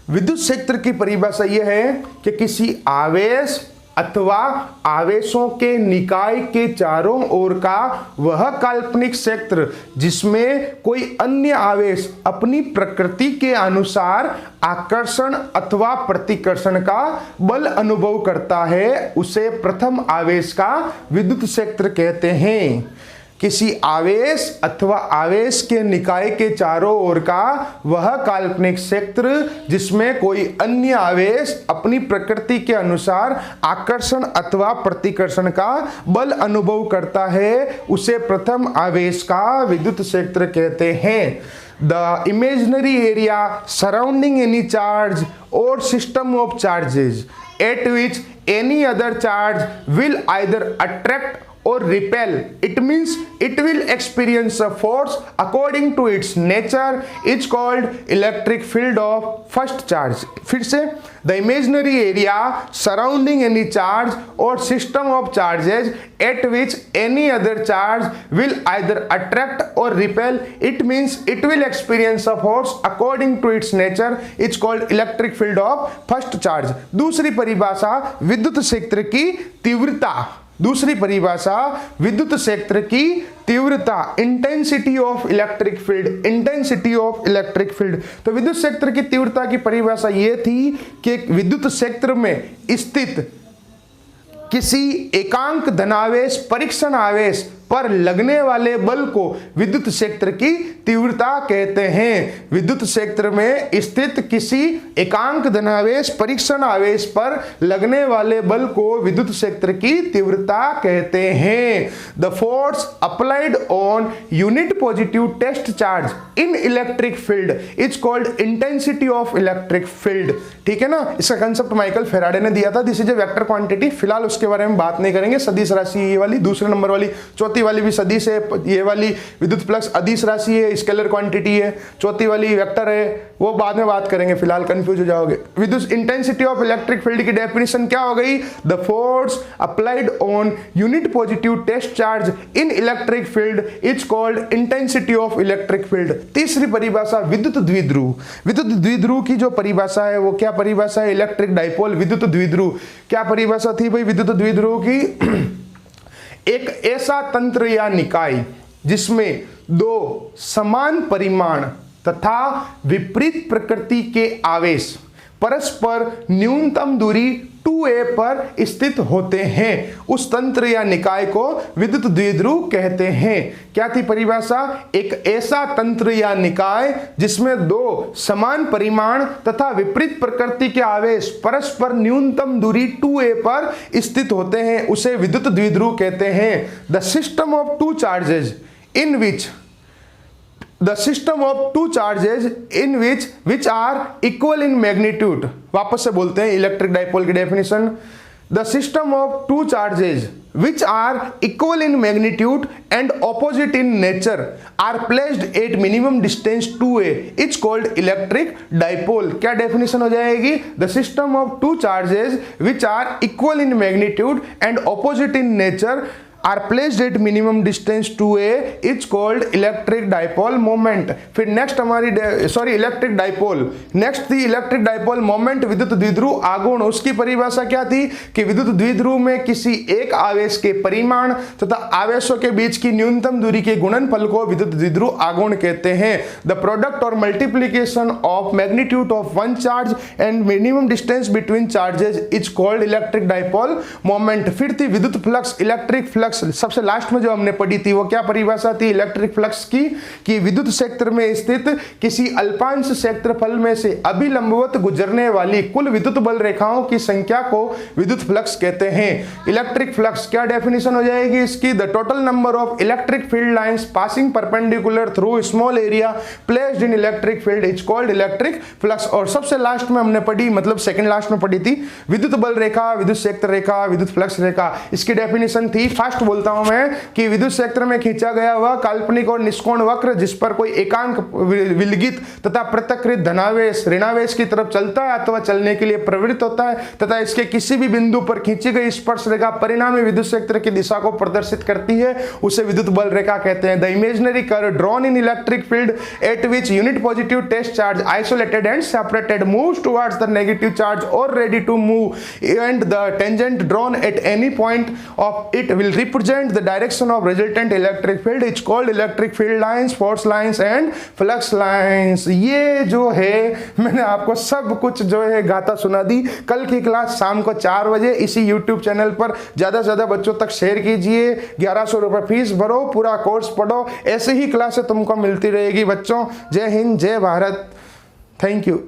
विद्युत क्षेत्र की परिभाषा यह है कि किसी आवेश अथवा आवेशों के निकाय के चारों ओर का वह काल्पनिक क्षेत्र जिसमें कोई अन्य आवेश अपनी प्रकृति के अनुसार आकर्षण अथवा प्रतिकर्षण का बल अनुभव करता है, उसे प्रथम आवेश का विद्युत क्षेत्र कहते हैं। किसी आवेश अथवा आवेश के निकाय के चारों ओर का वह काल्पनिक क्षेत्र जिसमें कोई अन्य आवेश अपनी प्रकृति के अनुसार आकर्षण अथवा प्रतिकर्षण का बल अनुभव करता है, उसे प्रथम आवेश का विद्युत क्षेत्र कहते हैं। The imaginary area surrounding any charge or system of charges at which any other charge will either attract or repel. It means it will experience a force according to its nature is called electric field of first charge. फिर से, the imaginary area surrounding any charge or system of charges at which any other charge will either attract or repel. It means it will experience a force according to its nature. It's called electric field of first charge. दूसरी परिभाषा विद्युत क्षेत्र की तीव्रता। दूसरी परिभाषा विद्युत क्षेत्र की तीव्रता, intensity of electric field, intensity of electric field. तो विद्युत क्षेत्र की तीव्रता की परिभाषा यह थी कि विद्युत क्षेत्र में स्थित किसी एकांक धनावेश परीक्षण आवेश पर लगने वाले बल को विद्युत क्षेत्र की तीव्रता कहते हैं। विद्युत क्षेत्र में स्थित किसी एकांक धनावेश परीक्षण आवेश पर लगने वाले बल को विद्युत क्षेत्र की तीव्रता कहते हैं। The force applied on unit positive test charge in electric field is called intensity of electric field. ठीक है ना, इसका कंसेप्ट माइकल फेराडे ने दिया था। This is a vector quantity. फिलहाल उसके बारे में बात नहीं करेंगे। सदिश राशि ये वाली, दूसरे नंबर वाली, चौथी वाली भी सदिश है। ये वाली विद्युत फ्लक्स अदिश राशि है, स्केलर क्वांटिटी है। चौथी वाली वेक्टर है, वो बाद में बात करेंगे, फिलहाल कंफ्यूज हो जाओगे। विद्युत इंटेंसिटी ऑफ इलेक्ट्रिक फील्ड की डेफिनेशन क्या हो गई? The force applied on unit positive test charge in electric field is called intensity of electric field. तीसरी परिभाषा विद्युत द्विध्रुव। विद्युत द्विध्रुव की जो परिभाषा है वो क्या परिभाषा है? इलेक्ट्रिक डाइपोल विद्युत द्विध्रुव। क्या परिभाषा थी भाई विद्युत द्विध्रुव की? एक ऐसा तंत्र या निकाय जिसमें दो समान परिमाण तथा विपरीत प्रकृति के आवेश परस्पर न्यूनतम दूरी 2a पर स्थित होते हैं, उस तंत्र या निकाय को विद्युत द्विध्रुव कहते हैं। क्या थी परिभाषा? एक ऐसा तंत्र या निकाय जिसमें दो समान परिमाण तथा विपरीत प्रकृति के आवेश परस्पर न्यूनतम दूरी 2a पर स्थित होते हैं, उसे विद्युत द्विध्रुव कहते हैं। The system of two charges in which The system of two charges in which are equal in magnitude। वापस से बोलते हैं इलेक्ट्रिक डाइपोल की definition. The system of two charges which are equal in magnitude and opposite in nature are placed at minimum distance 2a, it's called electric dipole. क्या definition हो जाएगी? The system of two charges which are equal in magnitude and opposite in nature are placed at minimum distance 2a, it's called electric dipole moment. फिर next हमारी electric dipole, next थी electric dipole moment विद्युत द्विध्रुव आघूर्ण। उसकी परिभाषा क्या थी कि विद्युत द्विध्रुव में किसी एक आवेश के परिमाण तथा आवेशों के बीच की न्यूनतम दूरी के गुणनफल को विद्युत द्विध्रुव आघूर्ण कहते हैं। The product or multiplication of magnitude of one charge and minimum distance between charges is called electric dipole moment. फिर थी विद्युत फ्लक्स, इलेक्ट्रिक फ्लक्स। सबसे लास्ट में जो हमने पढ़ी थी वो क्या परिभाषा थी इलेक्ट्रिक फ्लक्स की, कि विद्युत क्षेत्र में स्थित किसी अल्पांश क्षेत्रफल में से अभिलंबवत गुजरने वाली कुल विद्युत बल रेखाओं की संख्या को विद्युत फ्लक्स कहते हैं। इलेक्ट्रिक फ्लक्स क्या डेफिनेशन हो जाएगी इसकी? The total number of electric field lines passing perpendicular through small area placed in electric field is called electric flux. और सबसे लास्ट में हमने पढ़ी, मतलब सेकंड लास्ट में पढ़ी थी, विद्युत बल रेखा, विद्युत क्षेत्र रेखा, विद्युत फ्लक्स रेखा। इसकी डेफिनेशन थी, फर्स्ट बोलता हूं मैं, कि विद्युत क्षेत्र में खींचा गया वह काल्पनिक और निष्कोण वक्र जिस पर कोई एकांक विलगित तथा पृथक्कृत धनावेश ऋणावेश की तरफ चलता है अथवा चलने के लिए प्रवृत्त होता है तथा इसके किसी भी बिंदु पर खींची गई स्पर्श रेखा परिणामी विद्युत क्षेत्र की दिशा को प्रदर्शित करती है, उसे विद्युत बल रेखा कहते हैं। The imaginary curve drawn in electric field at which unit positive test charge isolated and separated moves towards the negative charge और ready to move and the tangent drawn at any point of it will represent the direction of resultant electric field. It's called electric field lines, force lines and flux lines. ये जो है मैंने आपको सब कुछ जो है गाता सुना दी। कल की क्लास शाम को 4 बजे इसी YouTube चैनल पर ज़्यादा से ज़्यादा बच्चों तक शेयर कीजिए। 1100 रुपये फीस भरो, पूरा कोर्स पढ़ो, ऐसे ही क्लासें तुमको मिलती रहेगी बच्चों। जय हिंद, जय भारत, थैंक यू।